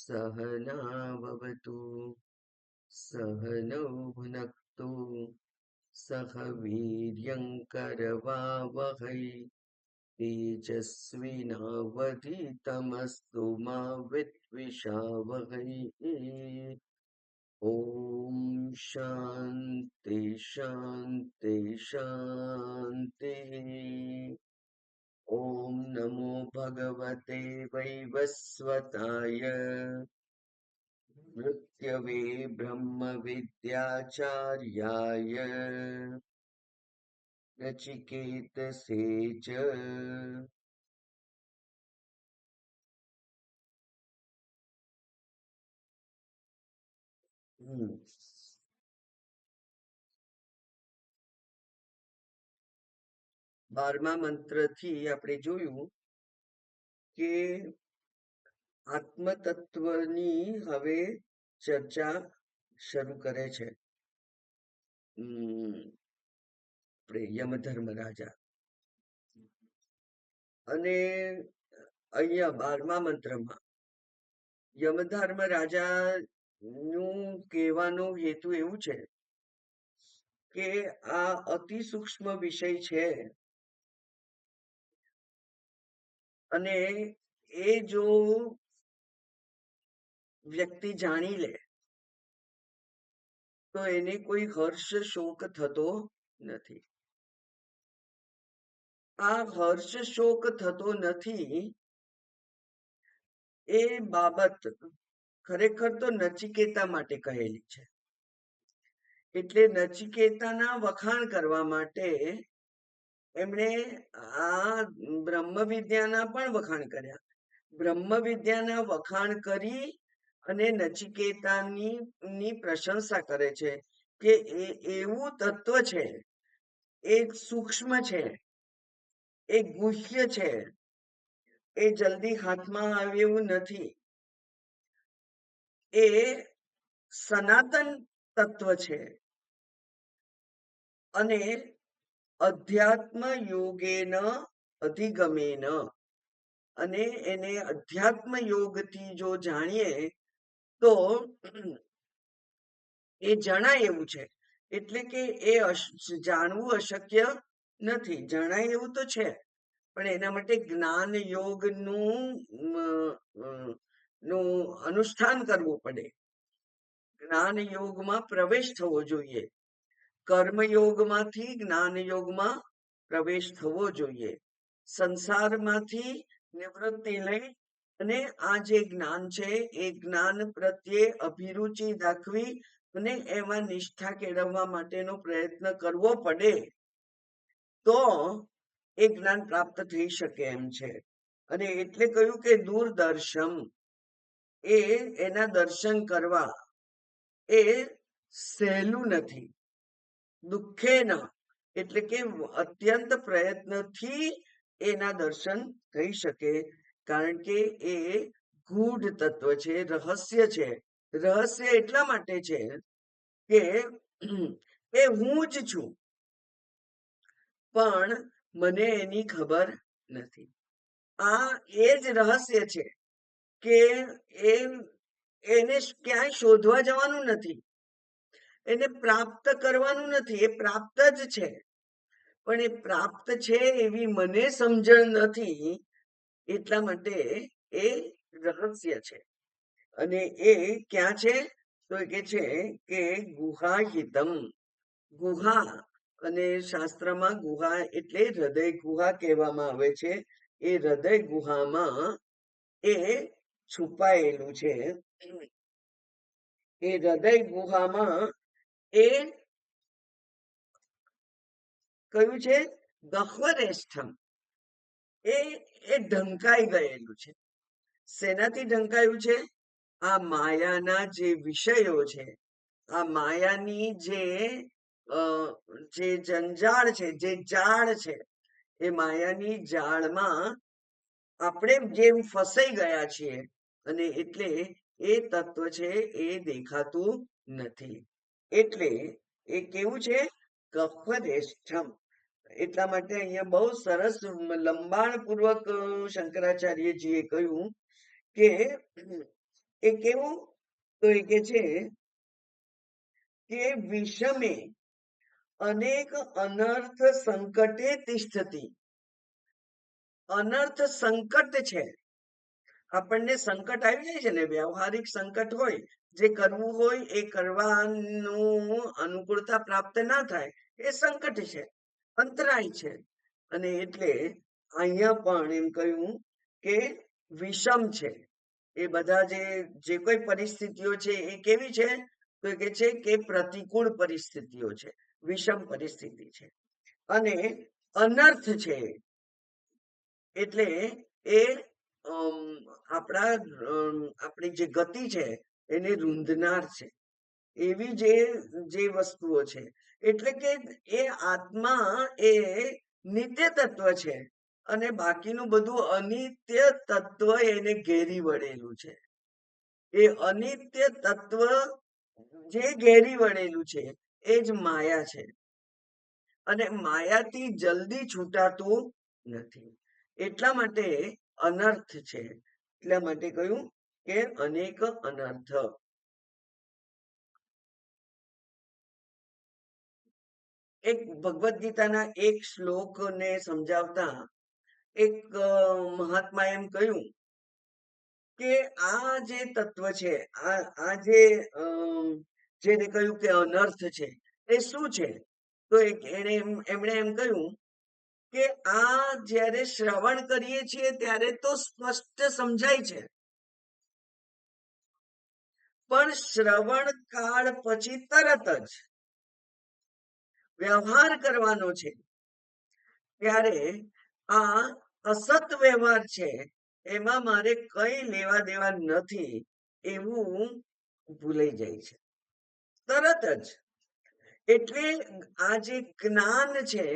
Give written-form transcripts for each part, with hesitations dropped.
सहनाववतु सहनौ भुनक्तु सह वीर्यङ्करवावहै तेजस्विनावधीतमस्तु मा विद्विषावहै। ॐ शान्ति शान्ति शान्तिः। ॐ नमो भगवते वैवस्वताय मृत्यवे ब्रह्मविद्याचार्याय नचिकेतसे च। હમ. 12મા મંત્રથી આપણે જોયું કે આત્મતત્વની હવે ચર્ચા શરૂ કરે છે આપણે યમધર્મ રાજા. અને અહીંયા 12મા મંત્રમાં યમધર્મ રાજા નું કહેવાનો હેતુ એવું છે કે આ અતિ સૂક્ષ્મ વિષય છે અને એ જો વ્યક્તિ જાણી લે તો એને કોઈ હર્ષ શોક થતો નથી. આ હર્ષ શોક થતો નથી એ બાબત ખરેખર તો નચિકેતા માટે કહેલી છે. એટલે નચિકેતાના વખાણ કરવા માટે એમણે આ બ્રહ્મ વિદ્યાના પણ વખાણ કર્યા. બ્રહ્મ વિદ્યાના વખાણ કરી અને નચિકેતાની પ્રશંસા કરે છે કે એ એવું તત્વ છે, એક સૂક્ષ્મ છે, એક ગુહ્ય છે, એ જલ્દી હાથમાં આવે એવું નથી. એ સનાતન તત્વ છે અને અધ્યાત્મ યોગેન અધિગમેન, અને એને અધ્યાત્મ યોગથી જો જાણીએ તો એ જણાય એવું છે. એટલે કે એ જાણવું અશક્ય નથી, જણાય એવું તો છે, પણ એના માટે જ્ઞાન યોગનું અનુષ્ઠાન કરવું પડે. જ્ઞાન યોગમાં પ્રવેશ થવો જોઈએ. કર્મયોગમાંથી જ્ઞાન યોગમાં પ્રવેશ થવો જોઈએ. સંસારમાંથી નિવૃત્તિ લઈ અને આ જે જ્ઞાન છે એ જ્ઞાન પ્રત્યે અભિરુચિ દાખવી અને એમાં નિષ્ઠા કેળવવા માટેનો પ્રયત્ન કરવો પડે તો એ જ્ઞાન પ્રાપ્ત થઈ શકે એમ છે. અને એટલે કહ્યું કે દૂરદર્શન, એ એના દર્શન કરવા એ સહેલું નથી. દુઃખે ન, એટલે કે અત્યંત પ્રયત્નથી એના દર્શન થઈ શકે, કારણ કે એ ગૂઢ તત્વ છે, રહસ્ય છે. રહસ્ય એટલા માટે છે કે એ હું જ છું, પણ મને એની ખબર નથી. આ એ જ રહસ્ય છે કે એને ક્યાંય શોધવા જવાનું નથી, એને પ્રાપ્ત કરવાનું નથી, એ પ્રાપ્ત જ છે. પણ એ પ્રાપ્ત છે એવી મને સમજણ નથી, એટલા માટે એ રહસ્ય છે. અને એ ક્યાં છે તો કે છે કે ગુહાહિતમ. ગુહા, અને શાસ્ત્રમાં ગુહા એટલે હૃદય ગુહા કહેવામાં આવે છે. એ હૃદય ગુહામાં એ છુપાયેલું છે. એ હૃદય ગુહામાં એ કયું છે? ગહ્વરેષ્ઠમ. એ ઢંકાઈ ગયેલું છે. શેનાથી ઢંકાયું છે? આ માયાના જે વિષયો છે, આ માયાની જે જંજાળ છે, જે જાળ છે, એ માયાની જાળમાં આપણે જેમ ફસાઈ ગયા છીએ, અને એટલે એ તત્વ છે એ દેખાતું નથી. એટલે એ કેવું છે? ગહ્વરેષ્ઠમ. એટલા માટે અહીંયા બહુ સરસ લંબાણ પૂર્વક શંકરાચાર્યજીએ કહ્યું કે એ કેવું? તો એ કે છે કે વિષમે અનેક અનર્થ સંકટે તિષ્ઠતી. અનર્થ સંકટ છે, આપણને સંકટ આવી જાય છે ને, વ્યવહારિક સંકટ હોય, જે કરવું હોય એ કરવાનું અનુકૂળતા પ્રાપ્ત ના થાય, એ સંકટ છે, અંતરાય છે. અને એટલે અહીંયા પણ એમ કહ્યું કે વિષમ છે. એ બધા જે કોઈ પરિસ્થિતિઓ છે એ કેવી છે? તો કે છે કે પ્રતિકૂળ પરિસ્થિતિઓ છે, વિષમ પરિસ્થિતિ છે. અને અનર્થ છે એટલે એ આપણી જે ગતિ છે એને રૂંધનાર છે, એવી જે વસ્તુઓ છે. એટલે કે એ આત્મા એ નિત્ય તત્વ છે અને બાકીનું બધું અનિત્ય તત્વ એને ઘેરી વળેલું છે. એ અનિત્ય તત્વ જે ઘેરી વળેલું છે એ જ માયા છે, અને માયાથી જલ્દી છૂટાતું નથી. એટલા માટે અનર્થ છે. એટલા માટે કહ્યું કે અનેક અનર્થ. એક ભગવદ્ ગીતાના એક શ્લોકને સમજાવતા એક મહાત્મા એમ કહ્યું કે આ જે તત્વ છે, આ જેને કહ્યું કે અનર્થ છે, એ શું છે? તો એમણે એમ કહ્યું કે આ જ્યારે શ્રવણ કરીએ છીએ ત્યારે તો સ્પષ્ટ સમજાય છે, પણ શ્રવણ કાળ પછી તરત જ વ્યવહાર કરવાનો છે ત્યારે આ અસત વ્યવહાર છે, એમાં મારે કઈ લેવા દેવા નથી એવું ભૂલાઈ જાય છે તરત જ. એટલે આ જે જ્ઞાન છે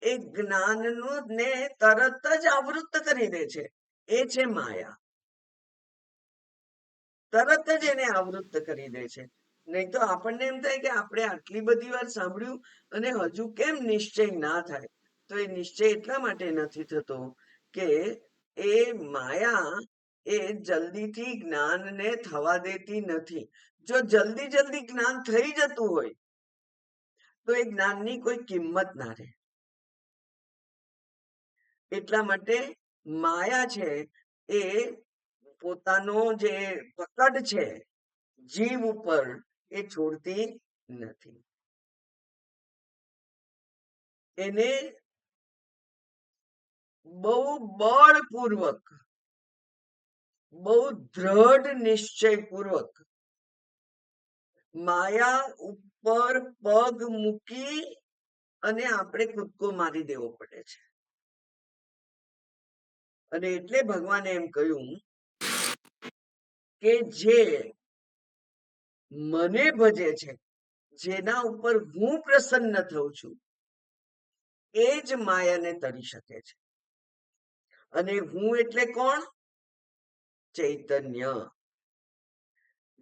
એ જ્ઞાનનું ને તરત જ આવૃત્ત કરી દે છે, એ છે માયા. તરત જ એને આવૃત્ત કરી દે છે. નહીં તો આપણને એમ થાય કે આપણે આટલી બધી વાર સાંભળ્યું અને હજુ કેમ નિશ્ચય ના થાય? તો એ નિશ્ચય એટલા માટે નથી થતો કે એ માયા એ જલ્દીથી જ્ઞાનને થવા દેતી નથી. જો જલ્દી જલ્દી જ્ઞાન થઈ જતું હોય તો એ જ્ઞાનની કોઈ કિંમત ના રહે. એટલા માટે માયા છે એ પોતાનો જે પકડ છે જીવ ઉપર એ છોડતી નથી. એને બહુ બળપૂર્વક, બહુ દ્રઢ નિશ્ચયપૂર્વક માયા ઉપર પગ મૂકી અને આપણે કૂદકો મારી દેવો પડે છે. અને એટલે ભગવાને એમ કહ્યું કે જે મને ભજે છે, જેના ઉપર હું પ્રસન્ન થઉં છું, એ જ માયાને તરી શકે છે. અને હું એટલે કોણ? ચૈતન્ય.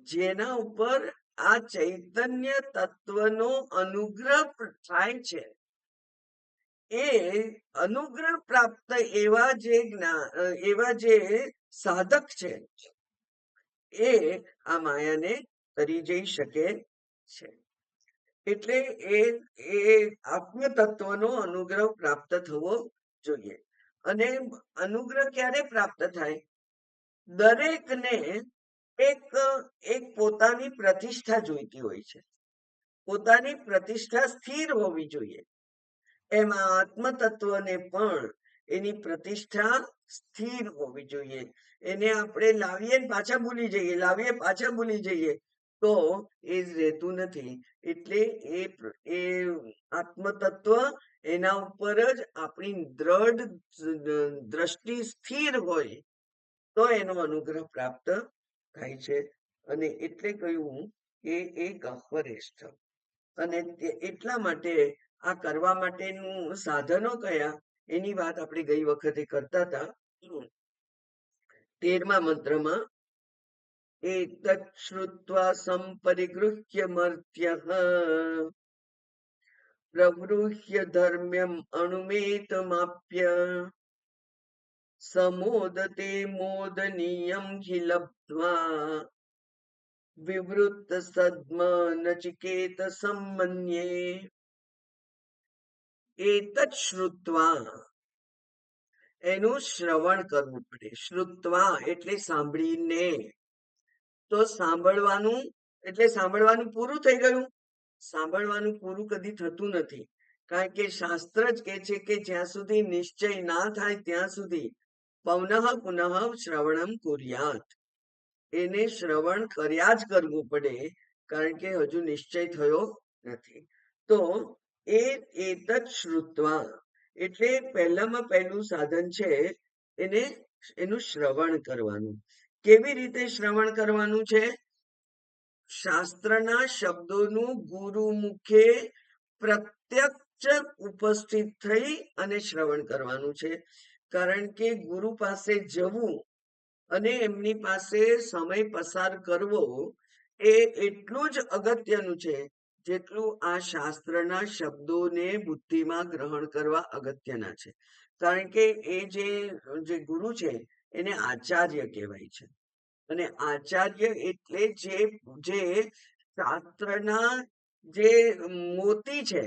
જેના ઉપર આ ચૈતન્ય તત્વનો અનુગ્રહ થાય છે, એ અનુગ્રહ પ્રાપ્ત એવા જે સાધક છે એ આ માયાને તરી જઈ શકે છે. એટલે એ આત્મ તત્વનો અનુગ્રહ પ્રાપ્ત થવો જોઈએ. અને અનુગ્રહ ક્યારે પ્રાપ્ત થાય? દરેકને એક એક પોતાની પ્રતિષ્ઠા જોઈતી હોય છે, પોતાની પ્રતિષ્ઠા સ્થિર હોવી જોઈએ. એમાં આત્મ તત્વને પણ એની પ્રતિષ્ઠા સ્થિર હોવી જોઈએ. એને આપણે લાવીએ પાછા ભૂલી જઈએ, લાવીએ પાછા ભૂલી જઈએ તો એ જ રહેતું નથી. એટલે એ આત્મ તત્વ એના ઉપર જ આપણી દ્રઢ દ્રષ્ટિ સ્થિર હોય તો એનો અનુગ્રહ પ્રાપ્ત થાય છે. અને એટલે કહ્યું કે એ ગહ્વરેષ્ઠ. અને એટલા માટે આ કરવા માટેનું સાધનો કયા એની વાત આપણે ગઈ વખતે કરતા હતા. 13મા મંત્રમાં એતત શ્રુત્વા સંપરિગૃહ્ય મર્ત્યઃ પ્રવૃહ્ય ધર્મ્યમ અણુમેતમાપ્ય સમોદતે મોદનીયમ હિ લબ્ધ્વા વિવૃત સદ્મ નચિકેત સંમન્યે એતત શ્રુત્વા, એનું શ્રવણ કરવું પડે. શ્રુત્વા એટલે સાંભળીને. તો સાંભળવાનું એટલે સાંભળવાનું પૂરું થઈ ગયું? સાંભળવાનું પૂરું કદી થતું નથી. કારણ કે શાસ્ત્ર જ કહે છે કે જ્યાં સુધી નિશ્ચય ના થાય ત્યાં સુધી પૌનઃ પુનઃ શ્રવણમ કુર્યાત, એને શ્રવણ કર્યા જ કરવું પડે, કારણ કે હજુ નિશ્ચય થયો નથી. તો એ એતત શ્રુત્વા એટલે પહેલામાં પહેલું સાધન છે, એને એનું શ્રવણ કરવાનું. કેવી રીતે શ્રવણ કરવાનું છે? શાસ્ત્રના શબ્દોનું ગુરુ મુખે પ્રત્યક્ષ ઉપસ્થિત થઈ અને શ્રવણ કરવાનું છે. કારણ કે ગુરુ પાસે જવું અને એમની પાસે સમય પસાર કરવો એ એટલું જ અગત્યનું છે જેટલું આ શાસ્ત્રના શબ્દોને બુદ્ધિમાં ગ્રહણ કરવા અગત્યના છે. કારણ કે એ જે ગુરુ છે એને આચાર્ય કહેવાય છે. અને આચાર્ય એટલે જે શાસ્ત્રના જે મોતી છે,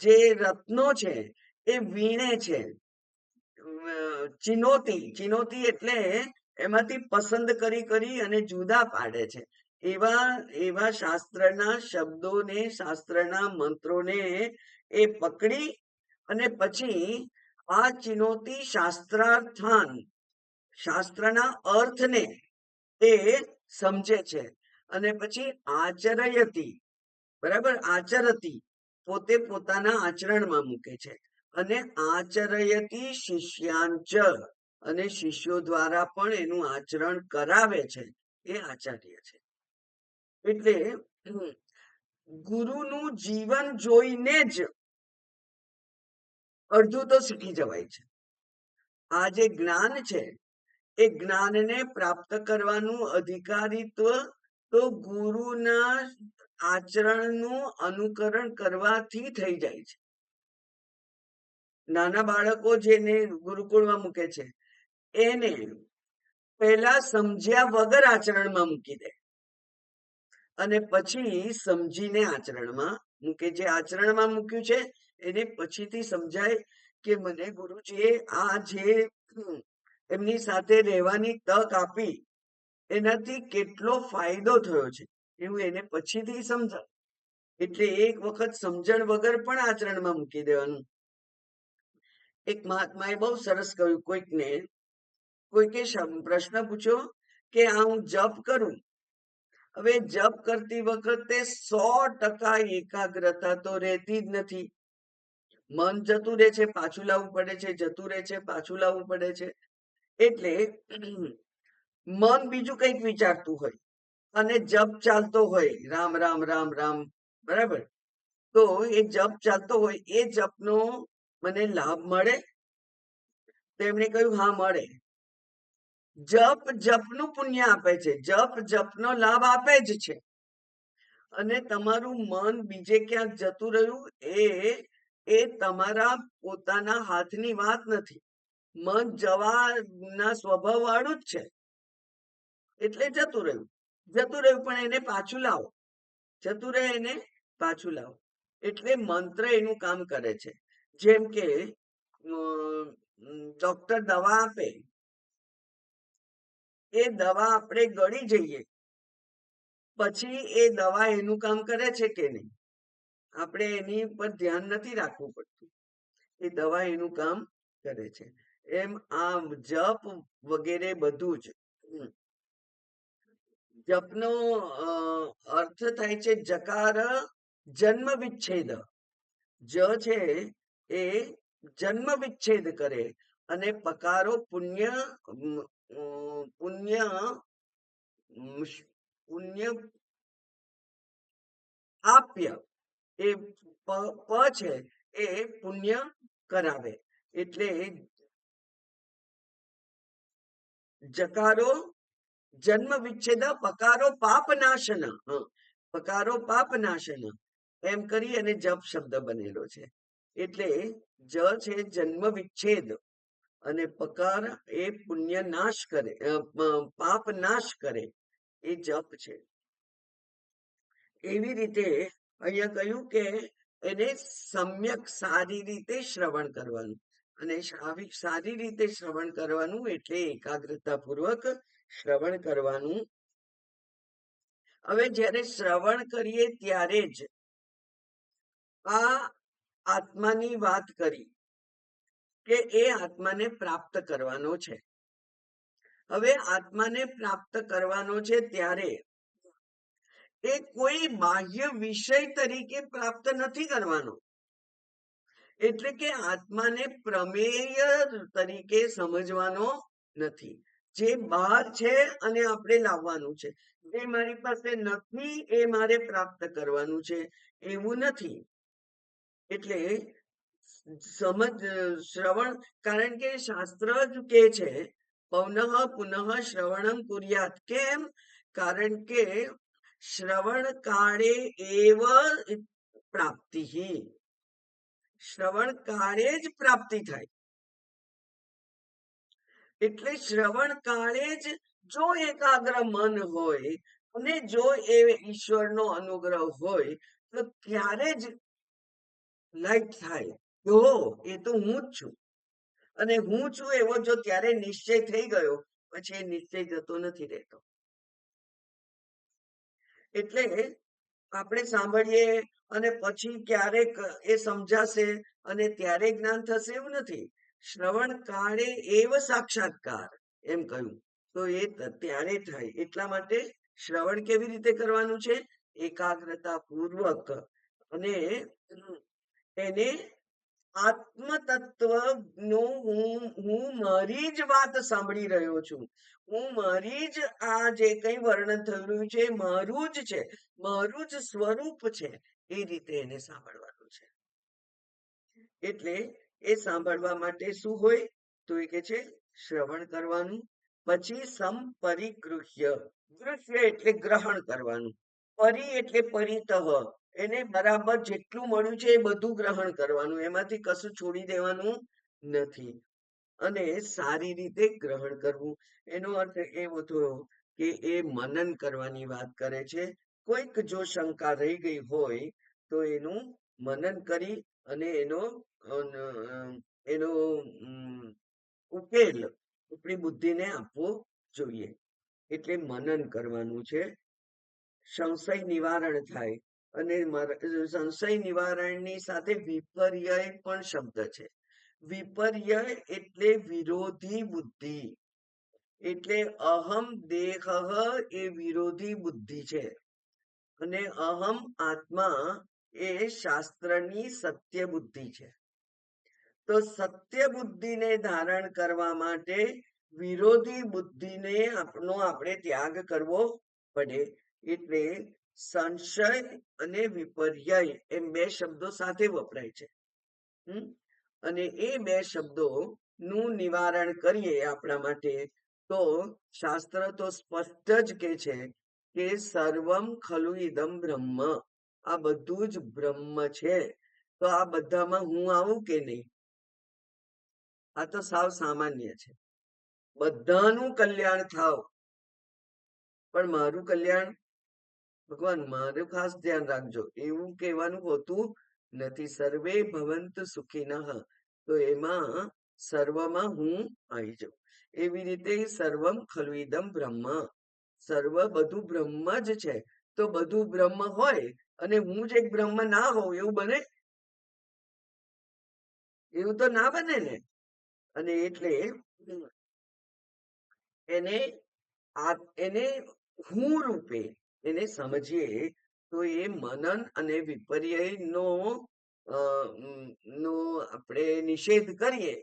જે રત્નો છે એ વીણે છે. ચિનોતી એટલે એમાંથી પસંદ કરી અને જુદા પાડે છે. એવા એવા શાસ્ત્રના શબ્દોને, શાસ્ત્રના મંત્રોને એ પકડી અને પછી આ ચિનોતી શાસ્ત્રાર્થાન, શાસ્ત્રના અર્થને એ સમજે છે. અને પછી આચરયતી, બરાબર, આચરતી પોતે પોતાના આચરણમાં મૂકે છે. અને આચરયતી શિષ્યાંચ, અને શિષ્યો દ્વારા પણ એનું આચરણ કરાવે છે. એ આચાર્ય છે. એટલે ગુરુનું જીવન જોઈને જ અડધું તો શીખી જવાય છે. આ જે જ્ઞાન છે એ જ્ઞાનને પ્રાપ્ત કરવાનું અધિકારીત્વ તો ગુરુના આચરણનું અનુકરણ કરવાથી થઈ જાય છે. નાના બાળકો જેને ગુરુકુળમાં મૂકે છે એને પહેલા સમજ્યા વગર આચરણમાં મૂકી દે અને પછી સમજીને આચરણમાં મૂકે. જે આચરણમાં મૂક્યું છે એને પછીથી સમજાય કે મને ગુરુજીએ આ જે એમની સાથે રહેવાની તક આપી એનાથી કેટલો ફાયદો થયો છે એવું એને પછીથી સમજાય. એટલે એક વખત સમજણ વગર પણ આચરણમાં મૂકી દેવાનું. એક મહાત્માએ બહુ સરસ કહ્યું. કોઈકે પ્રશ્ન પૂછ્યો કે આ હું જપ કરું, હવે જપ કરતી વખતે 100% એકાગ્રતા તો રહેતી જ નથી. મન જતું રહે છે, પાછું લાવવું પડે છે, જતું રહે છે, પાછું લાવવું પડે છે. એટલે મન બીજું કંઈક વિચારતું હોય અને જપ ચાલતો હોય, રામ રામ રામ રામ, બરાબર. તો એ જપ ચાલતો હોય, એ જપનો મને લાભ મળે? તો એમણે કહ્યું હા, મળે. જપ જપનું પુણ્ય આપે છે, જપ જપનો લાભ આપે જ છે. અને તમારું મન બીજે ક્યાંક જતું રહ્યું એ તમારા પોતાના હાથની વાત નથી. મન જવાના સ્વભાવ વાળું જ છે. એટલે જતું રહ્યું પણ એને પાછું લાવો. જતું રહે એને પાછું લાવો. એટલે મંત્ર એનું કામ કરે છે. જેમ કે ડોક્ટર દવા આપે, એ દવા આપણે ગળી જઈએ પછી એ દવા એનું કામ કરે છે કે નહીં, આપણે એની પર ધ્યાન નથી રાખવું પડતું. એ દવા એનું કામ કરે છે. એમ આ જપ વગેરે બધું જ. જપનો અર્થ થાય છે જકાર જન્મ વિચ્છેદ. જ છે એ જન્મ વિચ્છેદ કરે અને પકારો પુણ્ય પુણ્ય પુણ્ય આપ્ય. એ પ છે એ પુણ્ય કરાવે. એટલે જકારો જન્મ વિચ્છેદ, પકારો પાપ નાશન. પકારો પાપ નાશન એમ કરી અને જપ શબ્દ બનેલો છે. એટલે જ છે જન્મ વિચ્છેદ અને પકાર એ પુણ્ય નાશ કરે, પાપ નાશ કરે, એ જપ છે. એવી રીતે અહીંયા કહ્યું કે એને સમ્યક સારી રીતે શ્રવણ કરવાનું, અને સારી રીતે શ્રવણ કરવાનું એટલે એકાગ્રતા પૂર્વક શ્રવણ કરવાનું. હવે જ્યારે શ્રવણ કરીએ ત્યારે જ આ આત્માની વાત કરી કે એ આત્માને પ્રાપ્ત કરવાનો છે. હવે આત્માને પ્રાપ્ત કરવાનો છે ત્યારે એ કોઈ બાહ્ય વિષય તરીકે પ્રાપ્ત નથી કરવાનો. એટલે કે આત્માને પ્રમેય તરીકે સમજવાનો નથી. જે બહાર છે અને આપણે લાવવાનું છે. જે મારી પાસે નથી એ મારે પ્રાપ્ત કરવાનું છે એવું નથી. એટલે શ્રવણ, કારણ કે શાસ્ત્ર જ કે છે પૌનઃ પુનઃ શ્રવણમ કુર્યાત. કેમ? કારણ કે શ્રવણ કાળે એવ પ્રાપ્તિ, શ્રવણ કાળે જ પ્રાપ્તિ થાય. એટલે શ્રવણ કાળે જ જો એકાગ્ર મન હોય અને જો એ ઈશ્વરનો અનુગ્રહ હોય તો ત્યારે જ લાઈટ થાય કે હો એ તો હું જ છું. અને હું છું એવો જો ત્યારે નિશ્ચય થઈ ગયો પછી એ નિશ્ચય જતો નથી રહેતો. એટલે આપણે સાંભળીએ અને પછી ક્યારેક એ સમજાશે અને ત્યારે જ્ઞાન થશે એવું નથી. શ્રવણ કાળે એવ સાક્ષાત્કાર એમ કહ્યું તો એ ત્યારે થાય. એટલા માટે શ્રવણ કેવી રીતે કરવાનું છે? એકાગ્રતા પૂર્વક. અને એને આત્મ તત્વ નું હું મારી જ વાત સાંભળી રહ્યો છું, હું મારી જ આ જે કઈ વર્ણન થયું છે મારું જ છે, મારું જ સ્વરૂપ છે, એ રીતે એને સાંભળવાનું છે. એટલે એ સાંભળવા માટે શું હોય તો એ કે છે શ્રવણ કરવાનું. પછી સંપરિગૃહ્ય, ગૃહ્ય એટલે ગ્રહણ કરવાનું, પરી એટલે પરિતઃ, એને બરાબર જેટલું મળ્યું છે એ બધું ગ્રહણ કરવાનું, એમાંથી કશું છોડી દેવાનું નથી. અને સારી રીતે ગ્રહણ કરવું, એનો અર્થ એવો થયો કે એ મનન કરવાની વાત કરે છે. કોઈક જો શંકા રહી ગઈ હોય તો એનું મનન કરી અને એનો ઉકેલ આપણી બુદ્ધિને આપવો જોઈએ. એટલે મનન કરવાનું છે. સંશય નિવારણ થાય. અને સંશય નિવારણની સાથે વિપર્યય પણ શબ્દ છે. વિપર્યય એટલે વિરોધી બુદ્ધિ. એટલે અહમ દેહ એ વિરોધી બુદ્ધિ છે અને અહમ આત્મા એ શાસ્ત્રની સત્ય બુદ્ધિ છે. તો સત્ય બુદ્ધિને ધારણ કરવા માટે વિરોધી બુદ્ધિને આપણે ત્યાગ કરવો પડે. એટલે સંશય અને વિપર્યય એમ બે શબ્દો સાથે વપરાય છે. અને એ બે શબ્દો નું નિવારણ કરીએ આપણા માટે તો શાસ્ત્ર તો સ્પષ્ટ જ કે છે કે સર્વમ ખલુ ઇદમ બ્રહ્મ, આ બધું જ બ્રહ્મ છે. તો આ બધામાં હું આવું કે નહીં? આ તો સાવ સામાન્ય છે. બધાનું કલ્યાણ થાવ, પણ મારું કલ્યાણ ભગવાન મારું ખાસ ધ્યાન રાખજો એવું કહેવાનું હોતું નથી. સર્વે ભવંતુ સુખિનઃ, તો એમાં સર્વમાં હું આવી જાઉં. એવી રીતે સર્વમ ખલુ ઇદમ બ્રહ્મ, સર્વ બધું બ્રહ્મ જ છે. તો બધું બ્રહ્મ હોય અને હું જ એક બ્રહ્મ ના હોઉં એવું બને? એવું તો ના બને ને. અને એટલે એને હું રૂપે એને સમજીએ તો એ મનન અને વિપર્યય નો આપણે નિષેધ કરીએ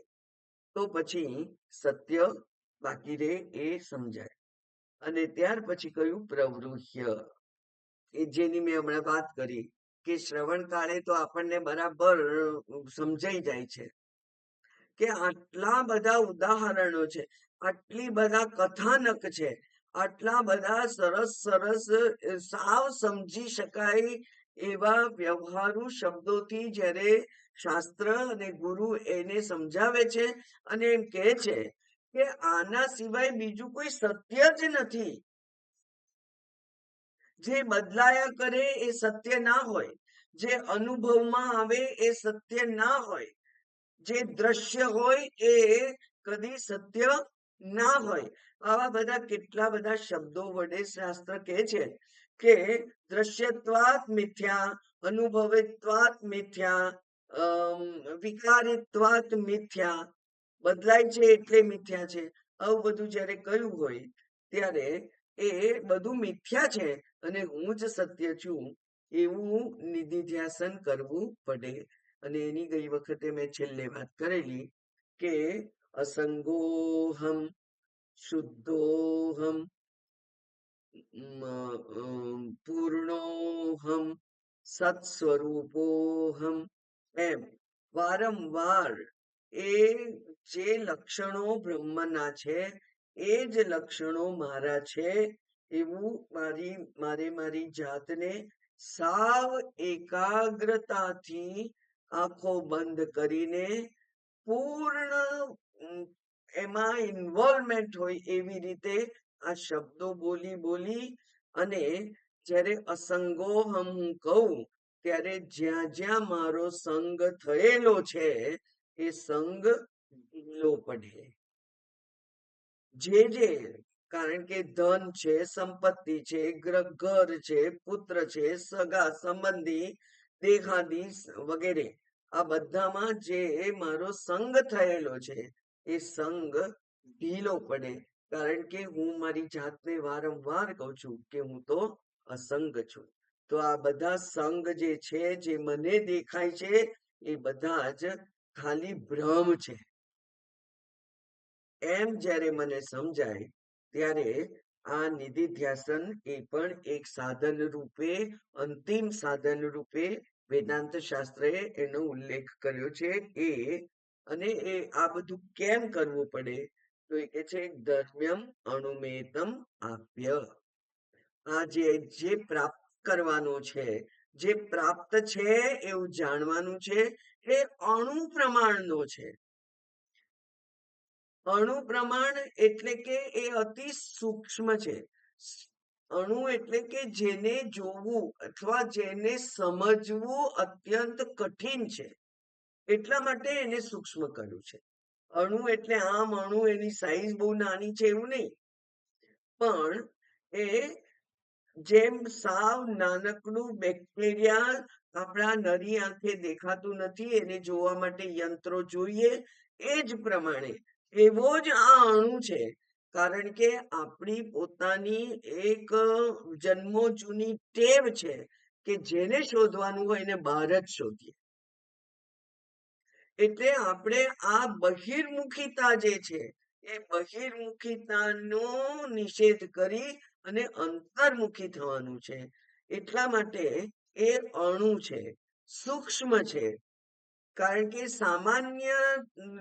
તો પછી સત્ય બાકી રહે એ સમજાય. અને ત્યાર પછી કયું પ્રવૃહ્ય, એ જેની મેં હમણાં વાત કરી કે શ્રવણ કાળે તો આપણને બરાબર સમજાઈ જાય છે કે આટલા બધા ઉદાહરણો છે, આટલી બધા કથાનક છે, આટલા બધા સરસ સરસ સાવ સમજી શકાય એવા વ્યવહારુ શબ્દોથી જ્યારે શાસ્ત્ર અને ગુરુ એને સમજાવે છે અને એમ કહે છે કે આના સિવાય બીજું કોઈ સત્ય જ નથી. જે બદલાયા કરે એ સત્ય ના હોય, જે અનુભવમાં આવે એ સત્ય ના હોય, જે દ્રશ્ય હોય એ કદી સત્ય ના હોય. આવા બધા કેટલા બધા શબ્દો વડે શાસ્ત્ર કહે છે કે દ્રશ્યત્વાત મિથ્યા, અનુભવિત્વાત મિથ્યા, વિકારિત્વાત મિથ્યા, બદલાય છે એટલે મિથ્યા છે. આવું બધું જ્યારે કહ્યું હોય ત્યારે એ બધું મિથ્યા છે અને હું જ સત્ય છું એવું નિધિધ્યાસન કરવું પડે. અને એની ગઈ વખતે મેં છેલ્લે વાત કરેલી કે અસંગોહમ, શુદ્ધોહમ, પૂર્ણોહમ, સત્સ્વરૂપોહમ, એમ વારંવાર એ જે લક્ષણો બ્રહ્મના છે એ જ લક્ષણો મારા છે એવું મારી જાતને સાવ એકાગ્રતાથી આંખો બંધ કરીને પૂર્ણ એમાં ઇન્વોલ્વમેન્ટ હોય એવી રીતે આ શબ્દો બોલી અને જ્યારે અસંગોહમ હું કહું ત્યારે જ્યાં જ્યાં મારો સંગ થયેલો છે એ સંગ ઢીલો પડે. જે કારણ કે ધન છે, સંપત્તિ છે, ઘર છે, પુત્ર છે, સગા સંબંધી, દેહાદી વગેરે, આ બધામાં જે મારો સંગ થયેલો છે એ સંગ ઢીલો પડે. કારણ કે હું મારી જાતને વારંવાર કહું છું કે હું તો અસંગ છું. તો આ બધા સંગ જે છે, જે મને દેખાય છે, એ બધા જ ખાલી ભ્રમ છે. એમ જ્યારે મને સમજાય ત્યારે આ નિધિધ્યાસન એ પણ એક સાધન રૂપે, અંતિમ સાધન રૂપે વેદાંત શાસ્ત્રએ એનો ઉલ્લેખ કર્યો છે. અને એ આ બધું કેમ કરવું પડે તો એ કે છે ધર્મ્યમ અણુમેતમ આપ્ય. આ જે પ્રાપ્ત કરવાનો છે, જે પ્રાપ્ત છે એવું જાણવાનું છે, એ અણુ પ્રમાણનો છે. અણુ પ્રમાણ એટલે કે એ અતિ સૂક્ષ્મ છે. અણુ એટલે કે જેને જોવું અથવા જેને સમજવું અત્યંત કઠિન છે, એટલા માટે એને સૂક્ષ્મ કર્યું છે. અણુ એટલે આમ અણુ એની સાઈઝ બહુ નાની છે એવું નહીં, પણ એ જેમ સાવ નાનકડું બેક્ટેરિયા આપણા નરી આંખે દેખાતું નથી, એને જોવા માટે યંત્રો જોઈએ, એ જ પ્રમાણે એવો જ આ અણુ છે. કારણ કે આપણી પોતાની એક જન્મો જૂની ટેવ છે કે જેને શોધવાનું હોય એને બહાર જ શોધીએ. એટલે આપણે આ બહિર્મુખીતા જે છે એ બહિર્મુખીતાનો નિષેધ કરી અને અંતર્મુખી થવાનું છે. એટલા માટે એ અણુ છે, સૂક્ષ્મ છે. કારણ કે સામાન્ય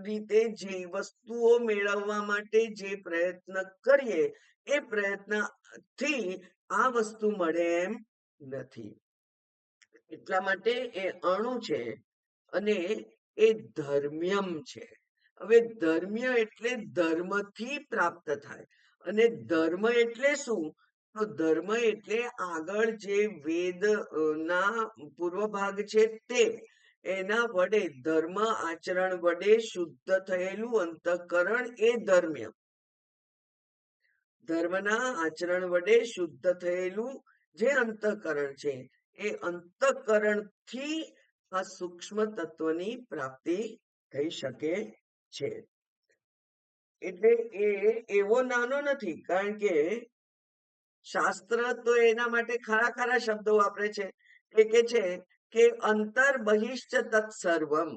રીતે જે વસ્તુઓ મેળવવા માટે જે પ્રયત્ન કરીએ એ પ્રયત્નથી આ વસ્તુ મળે એમ નથી. એટલા માટે એ અણુ છે અને એ ધર્મ્યમ છે. હવે ધર્મ્ય એટલે ધર્મથી પ્રાપ્ત થાય. અને ધર્મ એટલે શું? તો ધર્મ એટલે આગળ જે વેદ ના પૂર્વ ભાગ છે તે, એના વડે ધર્મ આચરણ વડે શુદ્ધ થયેલું અંતઃકરણ એ ધર્મ્ય. ધર્મના આચરણ વડે શુદ્ધ થયેલું જે અંતઃકરણ છે એ અંતઃકરણથી આ સૂક્ષ્મ તત્વની પ્રાપ્તિ થઈ શકે છે. એટલે એ એવો નાનો નથી. કારણ કે શાસ્ત્ર તો એના માટે ખરા શબ્દો વાપરે છે. એ કે છે કે અંતર બહિષ્ટ તત્સર્વમ,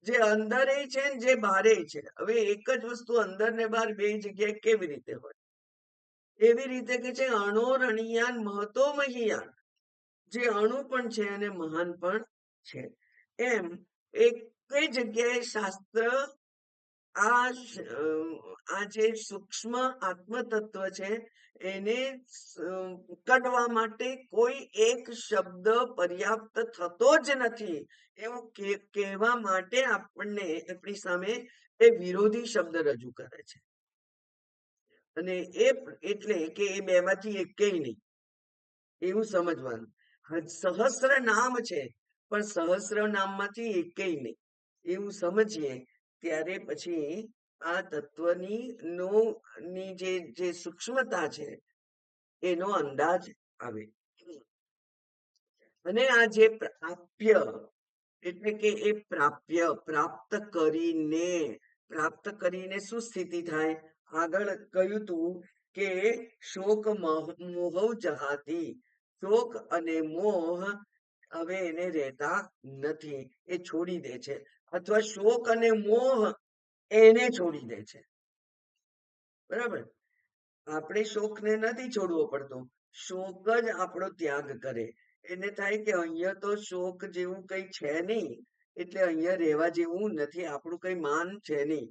જે અંદર છે ને જે બહારે છે. હવે એક જ વસ્તુ અંદર ને બહાર બે જગ્યાએ કેવી રીતે હોય? એવી રીતે કે છે અણોરણિયાન મહતો મહિયાન, જે અણુ પણ છે અને મહાન પણ છે. એમ એક જગ્યાએ શાસ્ત્ર આ જે સૂક્ષ્મ આત્મ તત્વ છે એને કડવા માટે કોઈ એક શબ્દ પર્યાપ્ત થતો જ નથી એવું કહેવા માટે આપણને આપણી સામે એ વિરોધી શબ્દ રજૂ કરે છે. અને એ એટલે કે એ બેમાંથી એકેય નહીં. એવું સમજવાનું. સહસ્ર નામ છે, પણ સહસ્ર નામમાંથી એકેય નહીં એવું સમજીએ ત્યારે પછી આ તત્વની ની જે સૂક્ષ્મતા છે એનો અંદાજ આવે. અને આ જે પ્રાપ્ય એટલે કે એ પ્રાપ્ત કરીને શું સ્થિતિ થાય? આગળ કહ્યું તું કે શોક મોહ જહાતી, શોક અને મોહ હવે એને રહેતા નથી, એ છોડી દે છે, અથવા શોક અને મોહ એને છોડી દે છે. બરાબર? આપણે શોકને નથી છોડવો પડતો, શોક જ આપણો ત્યાગ કરે. એને થાય કે અહીંયા તો શોક જેવું કઈ છે નહીં, એટલે અહીંયા રહેવા જેવું નથી, આપણું કઈ માન છે નહીં,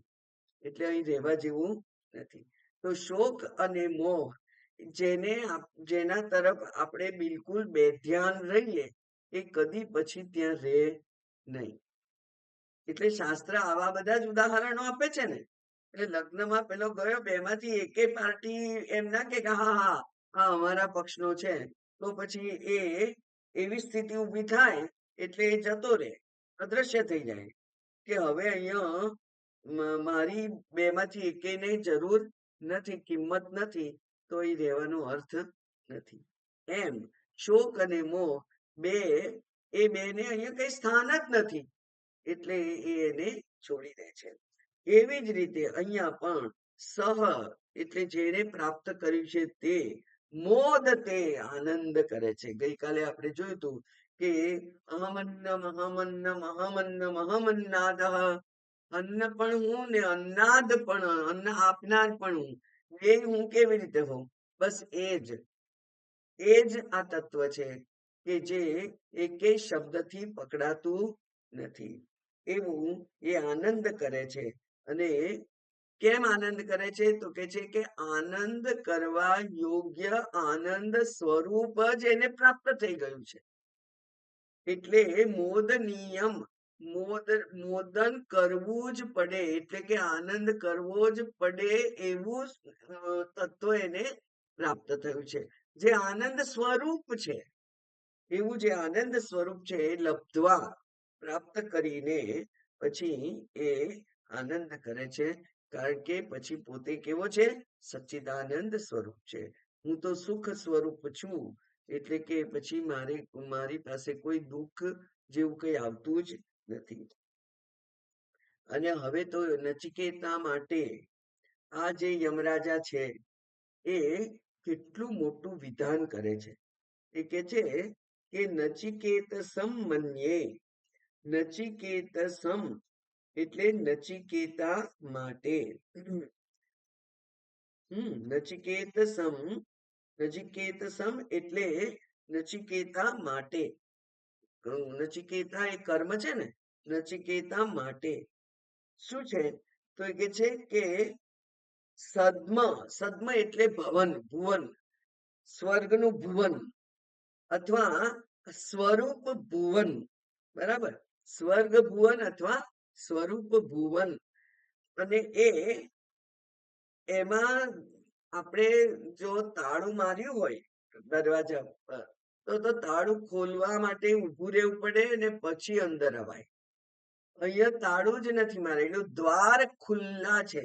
એટલે અહીં રહેવા જેવું નથી. તો શોક અને મોહ જેના તરફ આપણે બિલકુલ બેધ્યાન રહીએ એ કદી પછી ત્યાં રહે નહીં. એટલે શાસ્ત્ર આવા બધા જ ઉદાહરણો આપે છે ને. એટલે લગ્નમાં પેલો ગયો, બેમાંથી એકે પાર્ટી એમ ના કે હા હા હા અમારા પક્ષનો છે, તો પછી એવી સ્થિતિ ઊભી થાય એટલે એ જતો રહે, અદ્રશ્ય થઈ જાય કે હવે અહીંયા મારી બેમાંથી એકેયને જરૂર નથી, કિંમત નથી, તો એ રહેવાનો અર્થ નથી. એમ શોક અને મોહ એ બેને અહીંયા કઈ સ્થાન જ નથી, એટલે એને છોડી દે છે. એવી જ રીતે અહીંયા પણ સહ એટલે જેને પ્રાપ્ત કર્યું છે તે મોદ તે આનંદ કરે છે. ગઈકાલે આપણે જોયું હતું કે અહમન્ન મહામન્ન મહામન્ન મહામન્નાદ, અન્ન પણ હું ને અન્નાદ પણ, અન્ન આપનાર પણ હું, એ હું કેવી રીતે હોઉં? બસ એ જ આ તત્વ છે કે જે એકેય શબ્દથી પકડાતું નથી. એવું એ આનંદ કરે છે. અને કેમ આનંદ કરે છે? તો કે છે કે આનંદ કરવા યોગ્ય આનંદ સ્વરૂપ જ એને પ્રાપ્ત થઈ ગયું છે. એટલે મોદનિયમ, મોદન કરવું જ પડે, એટલે કે આનંદ કરવો જ પડે એવું તત્વ એને પ્રાપ્ત થયું છે, જે આનંદ સ્વરૂપ છે. એવું જે આનંદ સ્વરૂપ છે એ લબ્ધવા પ્રાપ્ત કરીને પછી એ આનંદ કરે છે, કારણ કે પછી પોતે કેવો છે? સચ્ચિદાનંદ સ્વરૂપ છે. હું તો સુખ સ્વરૂપ છું, એટલે કે પછી મારી પાસે કોઈ દુઃખ જેવું કઈ આવતું જ નથી. અને હવે તો નચિકેતા માટે આ જે યમરાજા છે એ કેટલું મોટું વિધાન કરે છે. એ કે છે કે નચિકેતસમ મન્યે, નચિકેતસમ એટલે નચિકેતા માટે, નચિકેતસમ એટલે નચિકેતા માટે. નચિકેતા એ કર્મ છે ને, નચિકેતા માટે શું છે? તો એ કે છે કે સદ્મ એટલે ભુવન, સ્વર્ગનું ભુવન અથવા સ્વરૂપ ભુવન. બરાબર? સ્વર્ગ ભુવન અથવા સ્વરૂપ ભુવન. અને એમાં આપણે જો તાળું માર્યું હોય દરવાજા પર, તો તાળું ખોલવા માટે ઊભું રહેવું પડે અને પછી અંદર અવાય. અહીંયા તાળું જ નથી મારેલું, દ્વાર ખુલ્લા છે.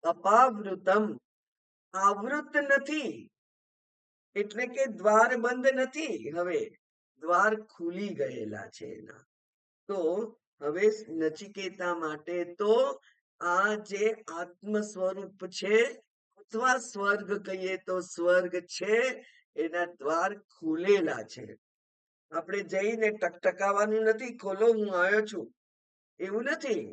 અપાવૃતમ, આવૃત નથી, એટલે કે દ્વાર બંધ નથી, હવે દ્વાર ખુલી ગયેલા છે એના. તો હવે નચિકેતા માટે તો આ જે આત્મ સ્વરૂપ છે, અથવા સ્વર્ગ કહીએ તો સ્વર્ગ છે, એના દ્વાર ખુલેલા છે. આપણે જઈને ટકટકાવાનું નથી, ખોલો હું આવ્યો છું, એવું નથી.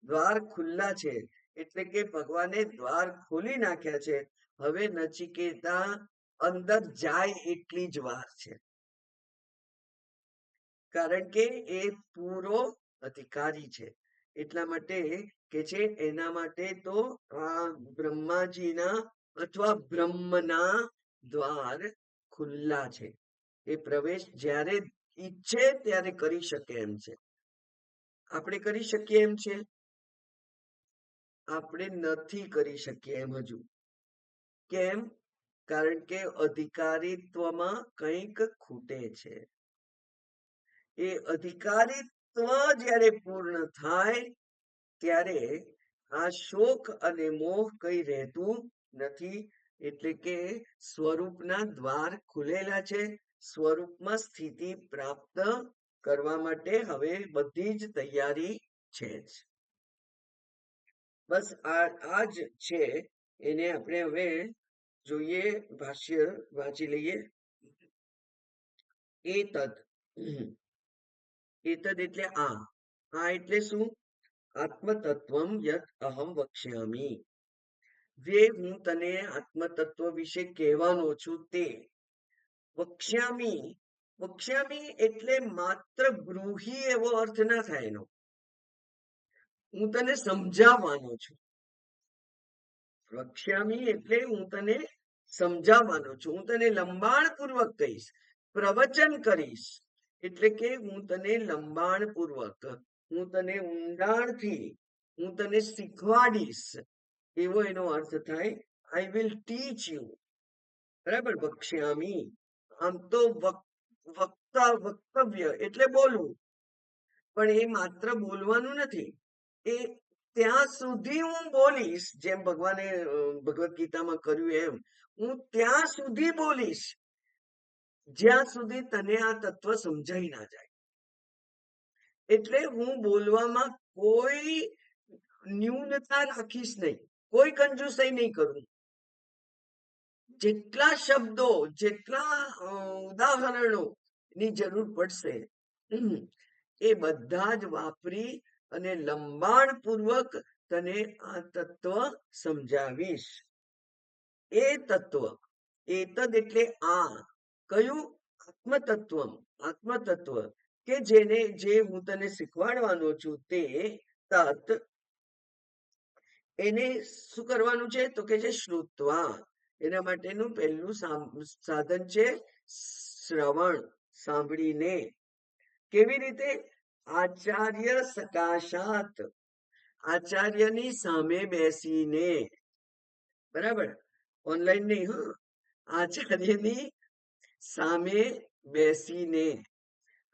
દ્વાર ખુલ્લા છે, એટલે કે ભગવાને દ્વાર ખોલી નાખ્યા છે. હવે નચિકેતા અંદર જાય એટલી જ વાર છે, કારણ કે એ પૂરો અધિકારી છે. એટલા માટે કે છે એના માટે તો આ બ્રહ્માજીના અથવા બ્રહ્મના દ્વાર ખુલ્લા છે. એ પ્રવેશ જ્યારે ઈચ્છે ત્યારે કરી શકે એમ છે. આપણે કરી શકીએ એમ છે? આપણે નથી કરી શકીએ એમ હજુ. કેમ? કારણ કે અધિકારીત્વમાં કંઈક ખૂટે છે. એ અધિકારીત્વ જ્યારે પૂર્ણ થાય ત્યારે આ શોક અને મોહ કઈ રહેતું નથી. એટલે કે સ્વરૂપના દ્વાર ખુલેલા છે. સ્વરૂપમાં સ્થિતિ પ્રાપ્ત કરવા માટે હવે બધી જ તૈયારી છે જ. બસ આ જ છે. એને આપણે હવે જોઈએ, ભાષ્ય વાંચી લઈએ. એતદ એતદ એટલે આ એટલે શું? આત્મતત્વમ યત અહમ વક્ષ્યામિ. જે હું તને આત્મતત્વ વિશે કહેવાનો છું તે. વક્ષ્યામિ વક્ષ્યામિ એટલે માત્ર બ્રૂહી એવો અર્થ ના થાય એનો. હું તને સમજાવવાનો છું. વક્ષ્યામિ એટલે હું તને સમજાવવાનો છું. હું તને લંબાણપૂર્વક કહીશ, પ્રવચન કરીશ. એટલે કે હું તને લંબાણપૂર્વક, હું તને ઊંડાણથી, હું તને શીખવાડીશ, એવો એનો અર્થ થાય. I will teach you. બરાબર. વક્ષ્યામી આમ તો વક્તવ્ય એટલે બોલવું, પણ એ માત્ર બોલવાનું નથી. એ ત્યાં સુધી હું બોલીશ, જેમ ભગવાને ભગવદ્ ગીતામાં કર્યું એમ, હું ત્યાં સુધી બોલીશ જ્યાં સુધી તને આ તત્વ સમજાઈ ના જાય. એટલે હું બોલવામાં કોઈ ન્યૂનતા રાખીશ નહીં, કોઈ કંજૂસાઈ નહીં કરું. જેટલા શબ્દો, જેટલા ઉદાહરણો ની જરૂર પડશે એ બધા જ વાપરી અને લંબાણપૂર્વક તને આ તત્વ સમજાવીશ. એ તત્વ, એતદ એટલે આ કયું? આત્મતત્વ. આત્મતત્વ કે જે હું તને શીખવાડવાનો છું તે તત. એને શું કરવાનું છે? તો કે છે શ્રુત્વા. એના માટેનું પહેલું સાધન છે શ્રવણ, સાંભળીને. કેવી રીતે? આચાર્ય સકાશાત, આચાર્યની સામે બેસીને. બરાબર. ઓનલાઈન નહીં, હ આચાર્યની સામે બેસીને.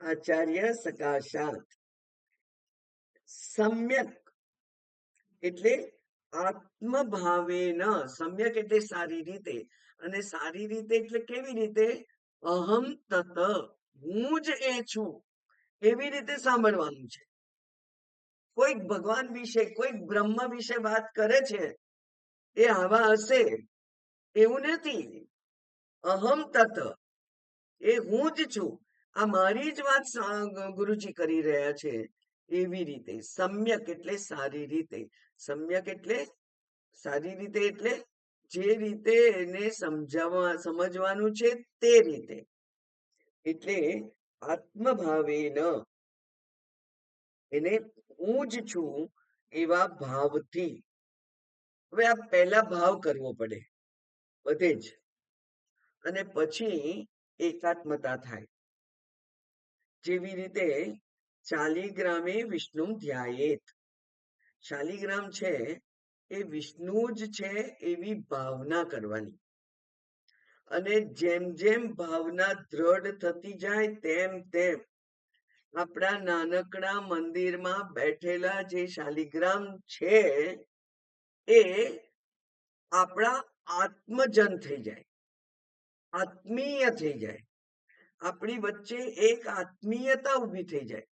આચાર્ય સકાશાત. સમ્યક એટલે આત્મભાવેન. સમ્યક એટલે સારી રીતે. અને સારી રીતે એટલે કેવી રીતે? અહમ તત, હું જ એ છું, એવી રીતે સાંભળવાનું છે. કોઈક ભગવાન વિશે, કોઈક બ્રહ્મ વિશે વાત કરે છે, એ આવા હશે એવું નથી. અહમ તત, એ હું જ છું. આ મારી જ વાત ગુરુજી કરી રહ્યા છે. એવી રીતે. સમ્યક એટલે સારી રીતે. સમ્યક એટલે સારી રીતે એટલે જે રીતે એને સમજવાનું છે તે રીતે. એટલે આત્મભાવેન, એને હું જ છું એવા ભાવથી. હવે આ પહેલા ભાવ કરવો પડે બધે જ, અને પછી એકાત્મતા થાય. જેવી રીતે શાલિગ્રામે વિષ્ણુ ધ્યાયેત. શાલિગ્રામ છે એ વિષ્ણુ જ છે એવી ભાવના કરવાની. અને જેમ જેમ ભાવના દ્રઢ થતી જાય તેમ તેમ આપણા નાનકડા મંદિરમાં બેઠેલા જે શાલિગ્રામ છે એ આપણા આત્મજન થઈ જાય, આત્મીય થઈ જાય. આપણી વચ્ચે એક આત્મીયતા ઊભી થઈ જાય.